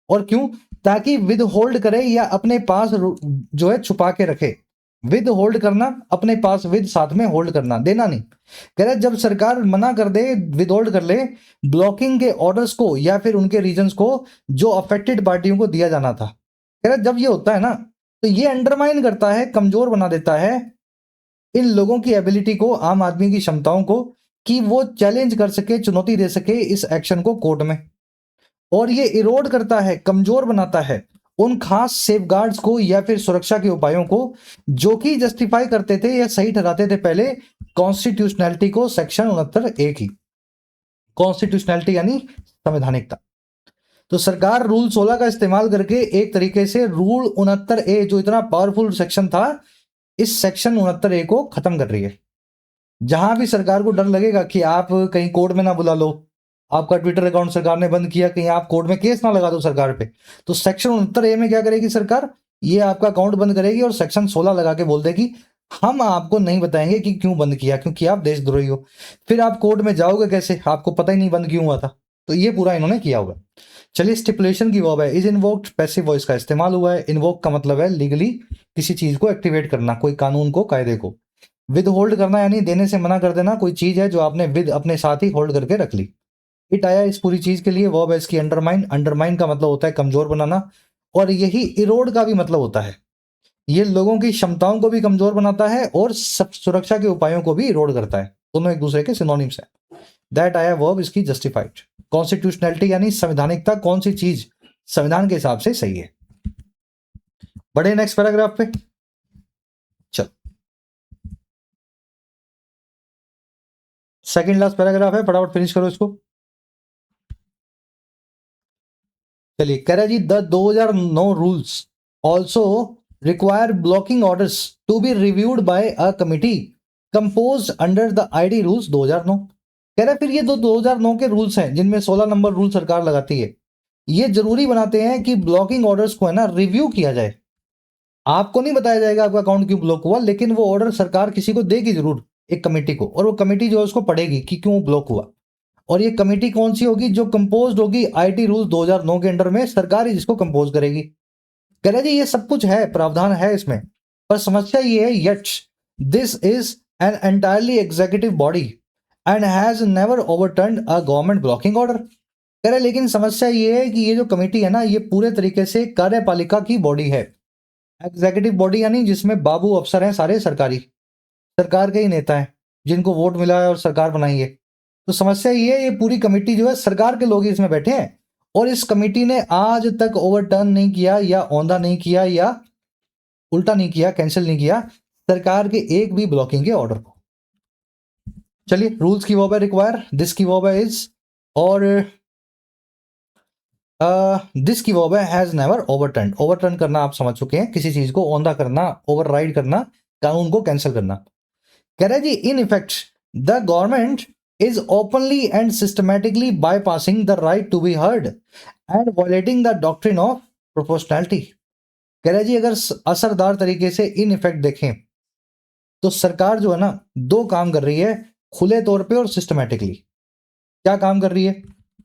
और क्यों? ताकि विद होल्ड करे या अपने पास जो है छुपा के रखे। विद होल्ड करना, अपने पास, विद साथ में, होल्ड करना, देना नहीं। कह रहे जब सरकार मना कर दे, विद होल्ड कर ले ब्लॉकिंग के ऑर्डर्स को या फिर उनके रीजन्स को जो अफेक्टेड पार्टियों को दिया जाना था। कह रहे जब ये होता है ना तो ये अंडरमाइन करता है, कमजोर बना देता है इन लोगों की एबिलिटी को, आम आदमी की क्षमताओं को, कि वो चैलेंज कर सके, चुनौती दे सके इस एक्शन को कोर्ट में। और ये इरोड करता है, कमजोर बनाता है उन खास सेफगार्ड्स को या फिर सुरक्षा के उपायों को जो कि जस्टिफाई करते थे या सही ठहराते थे पहले कॉन्स्टिट्यूशनैलिटी को, सेक्शन 69A की। कॉन्स्टिट्यूशनैलिटी यानी संवैधानिकता। तो सरकार रूल 16 का इस्तेमाल करके एक तरीके से रूल 69A जो इतना पावरफुल सेक्शन था, इस सेक्शन 69A को खत्म कर रही है। जहां भी सरकार को डर लगेगा कि आप कहीं कोर्ट में ना बुला लो, आपका ट्विटर अकाउंट सरकार ने बंद किया, कहीं आप कोर्ट में केस ना लगा दो सरकार पे, तो सेक्शन 69A में क्या करेगी सरकार, ये आपका अकाउंट बंद करेगी और सेक्शन 16 लगा के बोल देगी हम आपको नहीं बताएंगे कि क्यों बंद किया, क्योंकि आप देशद्रोही हो। फिर आप कोर्ट में जाओगे कैसे, आपको पता ही नहीं बंद क्यों हुआ था। तो ये पूरा इन्होंने किया हुआ। चलिए स्टिपुलेशन की वर्ब है इज इन्वोक्ड, पैसिव वॉइस का इस्तेमाल हुआ है। इन्वोक का मतलब है लीगली किसी चीज को एक्टिवेट करना, कोई कानून को, कायदे को। विद होल्ड करना यानी देने से मना कर देना, कोई चीज है जो आपने विद अपने साथ ही होल्ड करके रख ली। इट आया इस पूरी चीज के लिए। वर्ब है इसकी अंडरमाइन। अंडरमाइन का मतलब होता है कमजोर बनाना, और यही इरोड का भी मतलब होता है। ये लोगों की क्षमताओं को भी कमजोर बनाता है और सुरक्षा के उपायों को भी इरोड करता है। दोनों एक दूसरे के सिनोनिम्स है। दैट आया वर्ब इसकी जस्टिफाइड। कॉन्स्टिट्यूशनैलिटी यानी संवैधानिकता, कौन सी चीज संविधान के हिसाब से सही है। बढ़े नेक्स्ट पैराग्राफ पे। चल सेकंड लास्ट पैराग्राफ है, फटाफट फिनिश करो इसको। चलिए कह रहा जी the 2009 rules also require blocking orders to be reviewed by a committee composed under the IT rules 2009। कह रहा फिर ये 2009 के रूल्स हैं जिनमें 16 नंबर रूल सरकार लगाती है, ये जरूरी बनाते हैं कि ब्लॉकिंग ऑर्डर्स को है ना रिव्यू किया जाए। आपको नहीं बताया जाएगा आपका अकाउंट क्यों ब्लॉक हुआ, लेकिन वो ऑर्डर सरकार किसी को देगी जरूर, एक कमेटी को, और वो कमेटी जो है उसको पढ़ेगी कि क्यों ब्लॉक हुआ। और ये कमेटी कौन सी होगी, जो कंपोज्ड होगी आईटी रूल 2009 के अंडर में, सरकार ही जिसको कंपोज करेगी। कह रहे जी ये सब कुछ है, प्रावधान है इसमें, पर समस्या ये है yet this is an entirely executive body and has never ओवरटर्न्ड a government blocking order. कह रहे लेकिन समस्या ये है कि ये जो कमेटी है ना, ये पूरे तरीके से कार्यपालिका की बॉडी है। एग्जीक्यूटिव बॉडी यानी जिसमें बाबू अफसर हैं सारे सरकारी, सरकार के ही नेता हैं जिनको वोट मिला है और सरकार बनाई है। तो समस्या ये है, ये पूरी कमेटी जो है सरकार के लोग ही इसमें बैठे हैं, और इस कमेटी ने आज तक ओवरटर्न नहीं किया या औंधा नहीं किया या उल्टा नहीं किया, कैंसिल नहीं किया सरकार के एक भी ब्लॉकिंग के ऑर्डर को। चलिए रूल्स की वर्ब है रिक्वायर, दिस की वर्ब है इज, और दिस की वर्ब है हैज नेवर ओवरटर्न। ओवरटर्न करना आप समझ चुके हैं, किसी चीज को औंधा करना, ओवरराइड करना, कानून को कैंसिल करना। कह रहा है जी in effect the government is openly and systematically bypassing the right to be heard and violating the doctrine of proportionality। कह रहा है जी अगर असरदार तरीके से इन इफेक्ट देखें तो सरकार जो है ना दो काम कर रही है खुले तौर पे और सिस्टमैटिकली। क्या काम कर रही है,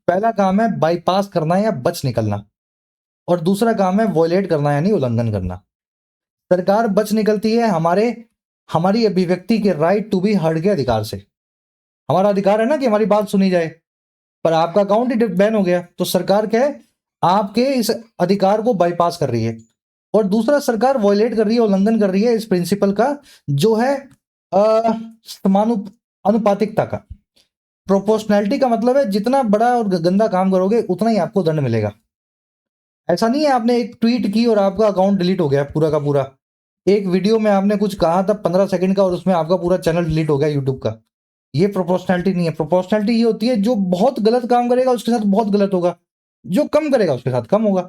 पहला काम है बाईपास करना या बच निकलना, और दूसरा काम है वॉयलेट करना यानी उल्लंघन करना। सरकार बच निकलती है हमारी अभिव्यक्ति के राइट टू बी हर्ड के अधिकार से। हमारा अधिकार है ना कि हमारी बात सुनी जाए, पर आपका अकाउंट ही बैन हो गया, तो सरकार क्या है आपके इस अधिकार को बाईपास कर रही है। और दूसरा सरकार वॉयलेट कर रही है, उल्लंघन कर रही है इस प्रिंसिपल का जो है अनुपातिकता का। प्रोपोर्शनैलिटी का मतलब है जितना बड़ा और गंदा काम करोगे उतना ही आपको दंड मिलेगा। ऐसा नहीं है आपने एक ट्वीट की और आपका अकाउंट डिलीट हो गया पूरा का पूरा, एक वीडियो में आपने कुछ कहा था 15 सेकंड का और उसमें आपका पूरा चैनल डिलीट हो गया यूट्यूब का। ये प्रोपोर्शनैलिटी नहीं है। प्रोपोर्शनैलिटी ये होती है जो बहुत गलत काम करेगा उसके साथ बहुत गलत होगा, जो कम करेगा उसके साथ कम होगा।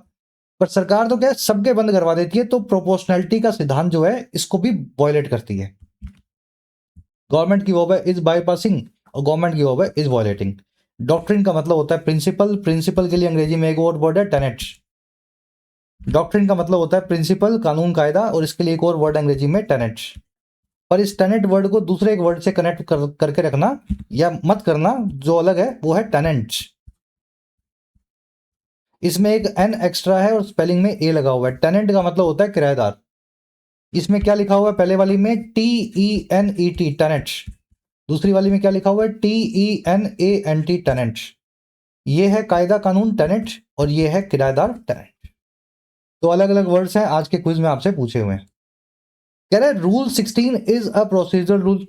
पर सरकार तो क्या है सबके बंद करवा देती है, तो प्रोपोर्शनैलिटी का सिद्धांत जो है इसको भी वॉयलेट करती है। गवर्नमेंट की वर्ब है इज बाईपासिंग और गवर्नमेंट की वर्ब है इज वॉयलेटिंग। डॉक्ट्रिन का मतलब होता है प्रिंसिपल, प्रिंसिपल के लिए अंग्रेजी में एक और वर्ड है टेनेट। डॉक्ट्रिन का मतलब होता है प्रिंसिपल, कानून, कायदा, और इसके लिए एक और वर्ड अंग्रेजी में टेनेट। पर इस टेनेट वर्ड को दूसरे एक वर्ड से कनेक्ट करके रखना या मत करना, जो अलग है वो है टेनेंट। इसमें एक एन एक्स्ट्रा है और स्पेलिंग में ए लगा हुआ है। टेनेंट का मतलब होता है किराएदार। इसमें क्या लिखा हुआ है, पहले वाली में TENET टेनेंट, दूसरी वाली में क्या लिखा हुआ है TENANT टेनेंट। ये है कायदा कानून टेनेंट और ये है किराएदार टेनेंट। तो अलग अलग वर्ड्स हैं आज के क्विज में आपसे पूछे हुए हैं। कह रहे rule 16 is a procedural rule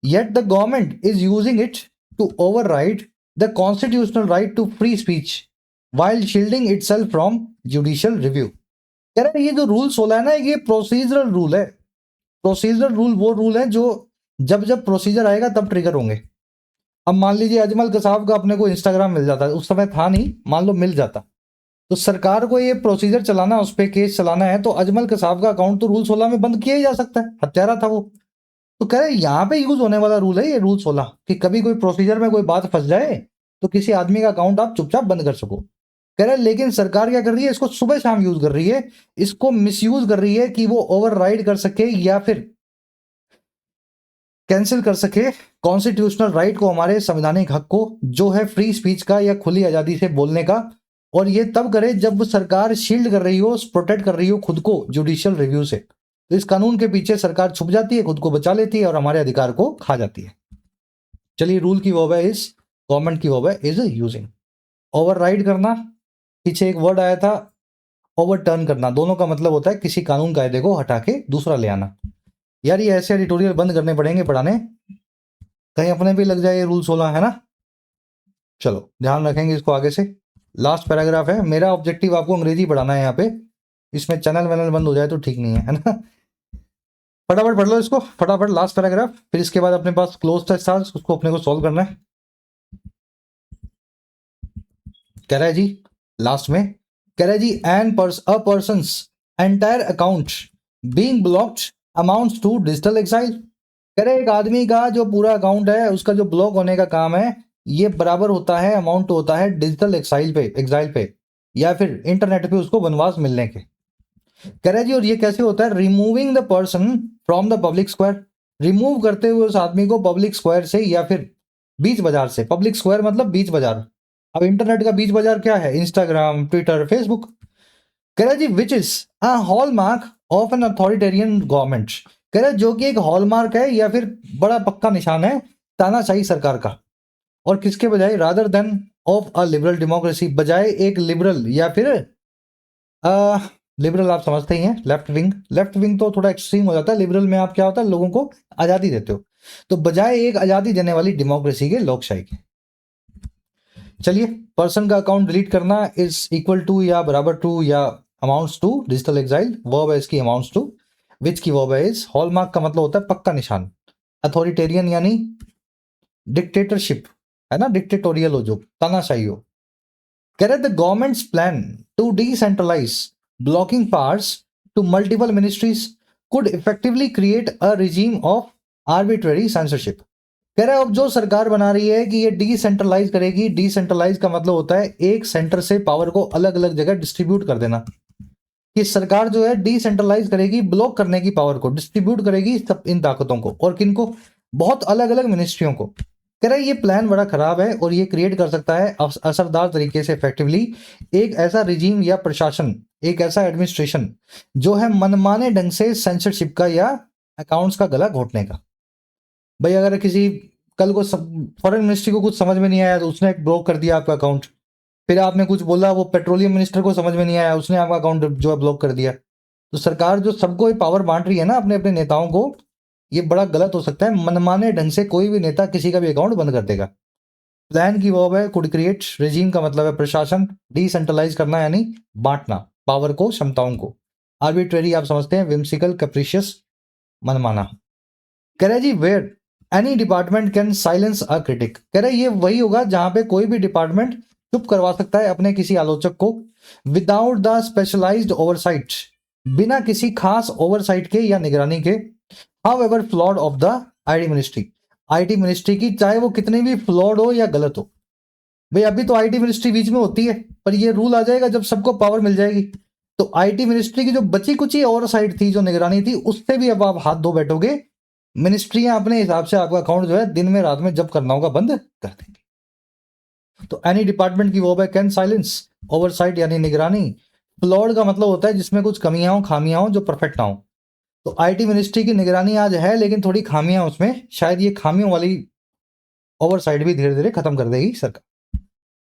yet the government is using it to override the constitutional right to free speech while shielding itself from judicial review। कह रहे ये जो रूल 16 है ना, ये प्रोसीजरल रूल है। प्रोसीजरल रूल वो रूल है जो जब जब प्रोसीजर आएगा तब ट्रिगर होंगे। अब मान लीजिए अजमल कसाब का अपने को इंस्टाग्राम मिल जाता है, उस समय था नहीं, मान लो मिल जाता, तो सरकार को ये प्रोसीजर चलाना, उस पर केस चलाना है, तो अजमल कसाब का अकाउंट तो रूल 16 में बंद किया ही जा सकता है, हत्यारा था वो। तो कह रहे यहाँ पे यूज होने वाला रूल है ये रूल 16 कि कभी कोई प्रोसीजर में कोई बात फंस जाए तो किसी आदमी का अकाउंट आप चुपचाप बंद कर सको। कह रहे लेकिन सरकार क्या कर रही है, इसको सुबह शाम यूज कर रही है, इसको मिसयूज कर रही है कि वो ओवरराइड कर सके या फिर कैंसिल कर सके कॉन्स्टिट्यूशनल राइट को, हमारे संवैधानिक हक को, जो है फ्री स्पीच का या खुली आजादी से बोलने का। और ये तब करे जब सरकार शील्ड कर रही हो, प्रोटेक्ट कर रही हो खुद को जुडिशियल रिव्यू से। तो इस कानून के पीछे सरकार छुप जाती है, खुद को बचा लेती है और हमारे अधिकार को खा जाती है। चलिए, रूल की वर्ब है इज, गवर्नमेंट की वर्ब है इज यूजिंग। ओवरराइड करना, पीछे एक वर्ड आया था ओवरटर्न करना, दोनों का मतलब होता है किसी कानून कायदे को हटा के दूसरा ले आना। यार ये ऐसे एडिटोरियल बंद करने पड़ेंगे पढ़ाने, कहीं अपने भी लग जाए ये रूल 16, है ना। चलो ध्यान रखेंगे इसको आगे से। लास्ट पैराग्राफ है, मेरा ऑब्जेक्टिव आपको अंग्रेजी पढ़ाना है यहाँ पे, इसमें चैनल वैनल बंद हो जाए तो ठीक नहीं है ना। फटाफट पढ़ लो इसको, फटाफट लास्ट पैराग्राफ, फिर इसके बाद अपने पास क्लोज टेस्ट था, उसको अपने को सॉल्व करना है। कह रहा है जी लास्ट में, कह रहा है जी a person's entire account being blocked amounts to digital exile. कह रहे एक आदमी का जो पूरा अकाउंट है उसका जो ब्लॉक होने का काम है, ये बराबर होता है, अमाउंट होता है डिजिटल एक्साइल पे या फिर इंटरनेट पे उसको वनवास मिलने के। कह रहे जी और ये कैसे होता है, removing the person from the public square, remove करते हुए उस आदमी को पब्लिक स्क्वायर से या फिर बीच बाजार से। पब्लिक स्क्वायर मतलब बीच बाजार। अब इंटरनेट का बीच बाजार क्या है, इंस्टाग्राम, ट्विटर, फेसबुक। कह रहा जी which is a hallmark of an authoritarian government. कह रहा जो कि एक हॉलमार्क है या फिर बड़ा पक्का निशान है तानाशाही सरकार का। और किसके बजाय, rather than of a liberal democracy, बजाय एक लिबरल या फिर लिबरल आप समझते ही हैं, लेफ्ट विंग तो थोड़ा एक्सट्रीम हो जाता है, लिबरल में आप क्या होता है, लोगों को आजादी देते हो, तो बजाय एक आजादी देने वाली डेमोक्रेसी के, लोकशाही के। चलिए, पर्सन का अकाउंट डिलीट करना इज इक्वल टू या बराबर टू या amounts to digital exile, verb है इसकी अमाउंट्स टू, विच की वर्ब है इज, हॉलमार्क का मतलब होता है पक्का निशान, अथॉरिटेरियन यानी डिक्टेटरशिप है ना, डिक्टेटोरियल हो जो, तानाशाही हो। कह रहे the government's plan to decentralize blocking powers to multiple ministries could effectively create a regime of arbitrary censorship। कह रहा है अब जो सरकार बना रही है कि ये डिसेंट्रलाइज करेगी, डिसेंट्रलाइज का मतलब होता है एक सेंटर से पावर को अलग अलग जगह डिस्ट्रीब्यूट कर देना, कि सरकार जो है डिसेंट्रलाइज करेगी, ब्लॉक करने की पावर को डिस्ट्रीब्यूट करेगी सब इन ताकतों को, और किनको, बहुत अलग अलग मिनिस्ट्रियों को। कह रहा है ये प्लान बड़ा खराब है और ये क्रिएट कर सकता है असरदार तरीके से इफेक्टिवली एक ऐसा रिजीम या प्रशासन, एक ऐसा एडमिनिस्ट्रेशन जो है मनमाने ढंग से सेंसरशिप का या अकाउंट्स का गला घोटने का। भाई अगर किसी कल को फॉरेन मिनिस्ट्री को कुछ समझ में नहीं आया तो उसने ब्लॉक कर दिया आपका अकाउंट, फिर आपने कुछ बोला वो पेट्रोलियम मिनिस्टर को समझ में नहीं आया, उसने आपका अकाउंट जो है ब्लॉक कर दिया। तो सरकार जो सबको पावर बांट रही है ना अपने अपने नेताओं को, ये बड़ा गलत हो सकता है, मनमाने ढंग से कोई भी नेता किसी का भी अकाउंट बंद कर देगा। प्लान की वर्ब है कुड क्रिएट, रेजिम का मतलब है प्रशासन, डिसेंट्रलाइज करना यानी बांटना पावर को, क्षमताओं को, आर्बिट्रेरी आप समझते हैं, विम्सिकल, कैप्रिशियस, मनमाना। कह रहे जी where any department can silence a critic. कह रहे ये वही होगा जहां पे कोई भी डिपार्टमेंट चुप करवा सकता है अपने किसी आलोचक को, विदाउट द स्पेशलाइज्ड ओवरसाइट, बिना किसी खास ओवरसाइट के या निगरानी के, however flawed of the IT ministry, IT ministry की चाहे वो कितनी भी फ्लॉड हो या गलत हो। भाई अभी तो आईटी मिनिस्ट्री बीच में होती है, पर ये रूल आ जाएगा जब सबको पावर मिल जाएगी, तो आईटी मिनिस्ट्री की जो बची कुची ओवरसाइट थी, जो निगरानी थी, उससे भी अब आप हाथ धो बैठोगे। मिनिस्ट्रियां अपने हिसाब से आपका अकाउंट जो है दिन में रात में जब करना होगा बंद कर देंगे। तो एनी डिपार्टमेंट की वर्ब है कैन साइलेंस, ओवरसाइट यानी निगरानी, फ्लॉड का मतलब होता है जिसमें कुछ कमियां हो, खामियां हो, जो परफेक्ट ना हो। तो आईटी मिनिस्ट्री की निगरानी आज है, लेकिन थोड़ी खामियां उसमें, शायद ये खामियों वाली ओवरसाइट भी धीरे धीरे खत्म कर देगी सरकार।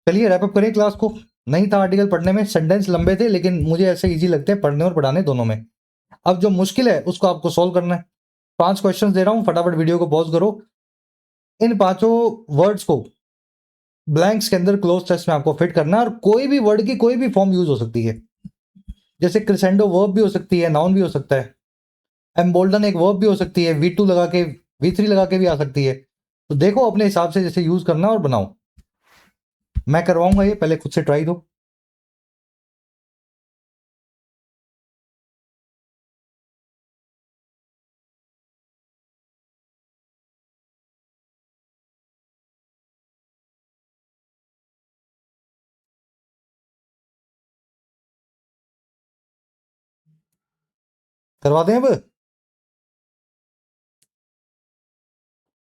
चलिए रैप अप करें क्लास को। नहीं था आर्टिकल पढ़ने में, सेंटेंस लंबे थे, लेकिन मुझे ऐसे इजी लगते हैं पढ़ने और पढ़ाने दोनों में। अब जो मुश्किल है उसको आपको सॉल्व करना है। 5 क्वेश्चन दे रहा हूं, फटाफट वीडियो को पॉज करो। इन 5 वर्ड्स को ब्लैंक्स के अंदर क्लोज टेस्ट में आपको फिट करना है, और कोई भी वर्ड की कोई भी फॉर्म यूज हो सकती है। जैसे क्रिसेंडो वर्ब भी हो सकती है, नाउन भी हो सकता है। एम्बोल्डन एक वर्ब भी हो सकती है, V2 लगा के, V3 लगा के भी आ सकती है। तो देखो अपने हिसाब से जैसे यूज करना और बनाओ। मैं करवाऊंगा ये, पहले खुद से ट्राई दो। करवा दें अब?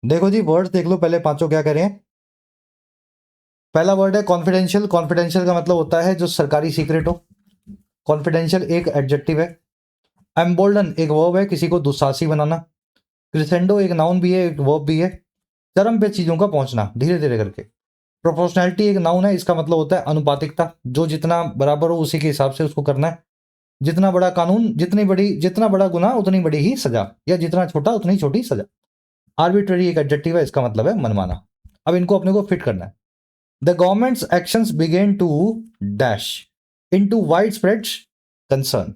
देखो जी, वर्ड्स देख लो पहले 5 क्या करें। पहला वर्ड है कॉन्फिडेंशियल। कॉन्फिडेंशियल का मतलब होता है जो सरकारी सीक्रेट हो। कॉन्फिडेंशियल एक एडजेक्टिव है। एम्बोल्डन एक वर्ब है, किसी को दुस्साहसी बनाना। क्रिसेंडो एक नाउन भी है, एक वर्ब भी है। चरम पे चीजों का पहुंचना धीरे धीरे करके। प्रोपोर्शनैलिटी एक नाउन है, इसका मतलब होता है अनुपातिकता, जो जितना बराबर हो उसी के हिसाब से उसको करना है। जितना बड़ा कानून, जितना बड़ा गुनाह उतनी बड़ी ही सजा, या जितना छोटा उतनी छोटी सजा। आर्बिट्ररी एक एडजेक्टिव है, इसका मतलब है मनमाना। अब इनको अपने को फिट करना है। The government's actions begin to dash into wide spread concern.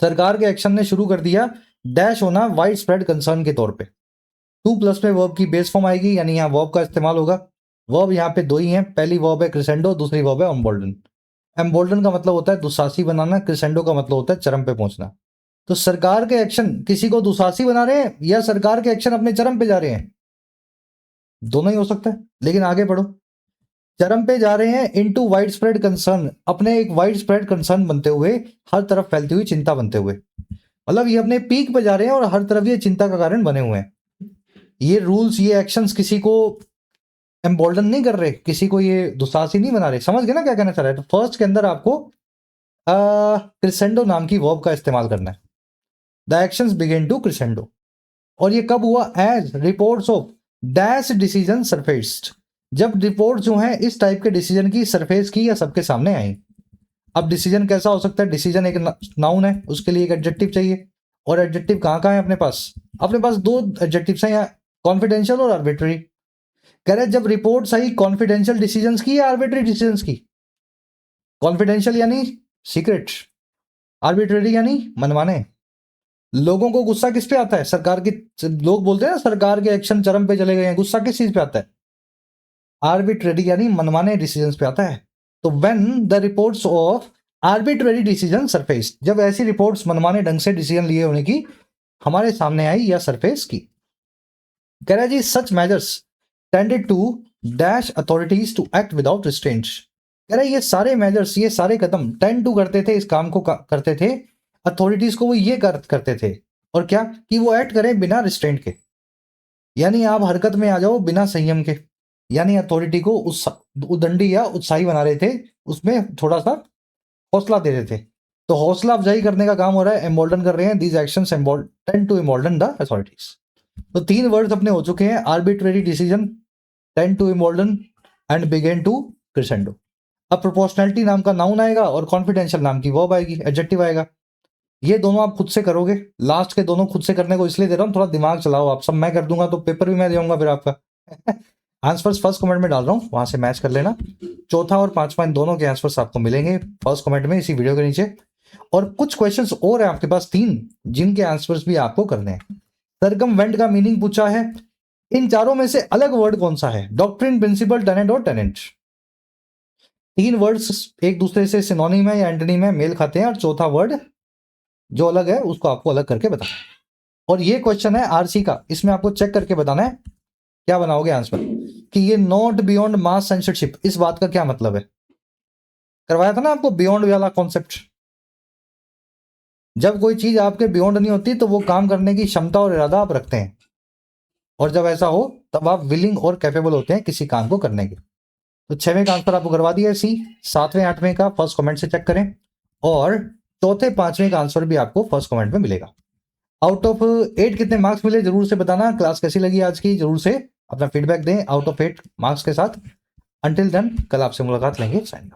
सरकार के एक्शन ने शुरू कर दिया डैश होना वाइड स्प्रेड कंसर्न के तौर पे। 2+ में वर्ब की बेस फॉर्म आएगी, यानी यहाँ वर्ब का इस्तेमाल होगा। वर्ब यहाँ पे 2 ही हैं, पहली वर्ब है क्रिसेंडो, दूसरी वर्ब है एम्बोल्डन। एम्बोल्डन का मतलब होता है दुस्साहसी बनाना, क्रिसेंडो का मतलब होता है चरम पे पहुंचना। तो सरकार के एक्शन किसी को दुस्साहसी बना रहे हैं, या सरकार के एक्शन अपने चरम पे जा रहे हैं? दोनों ही हो सकता है, लेकिन आगे बढ़ो। चरम पे जा रहे हैं इनटू वाइड स्प्रेड कंसर्न, अपने एक वाइड स्प्रेड कंसर्न बनते हुए, हर तरफ फैलती हुई चिंता बनते हुए। मतलब ये अपने पीक पे जा रहे हैं और हर तरफ ये चिंता का कारण बने हुए हैं। ये रूल्स, ये एक्शंस किसी को एम्बोल्डन नहीं कर रहे, किसी को ये दुस्साहसी नहीं बना रहे। समझ गए ना क्या कहना चाह रहा है? तो फर्स्ट के अंदर आपको क्रिसेंडो नाम की वर्ब का इस्तेमाल करना है। The actions begin to crescendo. और ये कब हुआ? As reports of dash decision surfaced, जब रिपोर्ट जो है इस टाइप के डिसीजन की सरफेस की या सबके सामने आई। अब डिसीजन कैसा हो सकता है? डिसीजन एक नाउन है, उसके लिए एक एडजेक्टिव चाहिए। और एडजेक्टिव कहाँ कहाँ है अपने पास? अपने पास 2 एडजेक्टिव्स हैं यहाँ, कॉन्फिडेंशियल और आर्बिट्री। कह रहे जब रिपोर्ट्स आई कॉन्फिडेंशियल डिसीजंस की या आर्बिट्री डिसीजंस की? कॉन्फिडेंशियल यानी सीक्रेट, आर्बिट्रेरी यानी मनमाने। लोगों को गुस्सा किस पे आता है? सरकार की, लोग बोलते हैं ना सरकार के एक्शन चरम पे चले गए हैं, गुस्सा किस चीज पे आता है? आर्बिट्रेरी यानी मनमाने डिसीजंस पे आता है। तो when the reports of arbitrary decision surface, जब ऐसी रिपोर्ट्स मनमाने ढंग से डिसीजन लिए होने की हमारे सामने आई या सरफेस की। कह रहा है जी such measures tended to dash authorities to act without restraint. कह रहा है ये सारे मेजर्स, ये सारे कदम टेंड टू करते थे, इस काम को करते थे अथॉरिटीज को, वो ये करते थे। और क्या कि वो एक्ट करें बिना रिस्ट्रेंट के, यानी आप हरकत में आ जाओ बिना संयम के। यानी अथॉरिटी को उदंडी या उत्साही बना रहे थे, उसमें थोड़ा सा हौसला दे रहे थे। तो हौसला अफजाई करने का काम हो रहा है, एम्बोल्डन कर रहे हैं। These actions tend to embolden the authorities. तो 3 वर्ड्स अपने हो चुके हैं, arbitrary decision, tend to embolden and begin to crescendo. अब प्रोपोर्शनैलिटी नाम का नाउन आएगा और कॉन्फिडेंशियल नाम की वर्ब आएगी, एडजेक्टिव आएगा। ये दोनों आप खुद से करोगे। लास्ट के दोनों खुद से करने को इसलिए दे रहा हूँ, थोड़ा दिमाग चलाओ। आप सब मैं कर दूंगा तो पेपर भी मैं दूंगा फिर आपका। आंसर्स फर्स्ट कमेंट में डाल रहा हूँ, वहां से मैच कर लेना। चौथा और 5वां इन दोनों के आंसर्स आपको मिलेंगे फर्स्ट कमेंट में इसी वीडियो के नीचे। और कुछ क्वेश्चंस और है आपके पास 3, जिनके आंसर्स भी आपको करने हैं। सरकमवेंट का मीनिंग पूछा है। इन चारों में से अलग वर्ड कौन सा है? डॉक्ट्रिन, प्रिंसिपल, टेनेंट और टेनेंट। 3 वर्ड्स एक दूसरे से सिनोनिम है या एंटोनिम है, मेल खाते हैं, और चौथा वर्ड जो अलग है उसको आपको अलग करके बताना है। और ये क्वेश्चन है आरसी का, इसमें आपको चेक करके बताना है क्या बनाओगे आंसर, कि ये नॉट बियॉन्ड मास सेंसरशिप, इस बात का क्या मतलब है। करवाया था ना आपको बियॉन्ड वाला कॉन्सेप्ट। जब कोई चीज आपके बियॉन्ड नहीं होती तो वो काम करने की क्षमता और इरादा आप रखते हैं, और जब ऐसा हो तब आप विलिंग और कैपेबल होते हैं किसी काम को करने के। तो 6वें का आंसर आपको करवा दिया सी। 7वें 8वें का फर्स्ट कमेंट से चेक करें, और चौथे 5वें का आंसर भी आपको फर्स्ट कमेंट में मिलेगा। आउट ऑफ 8 कितने मार्क्स मिले जरूर से बताना। क्लास कैसी लगी आज की जरूर से अपना फीडबैक दें आउट ऑफ 8 मार्क्स के साथ। अंटिल देन कल आपसे मुलाकात लेंगे। Sign out.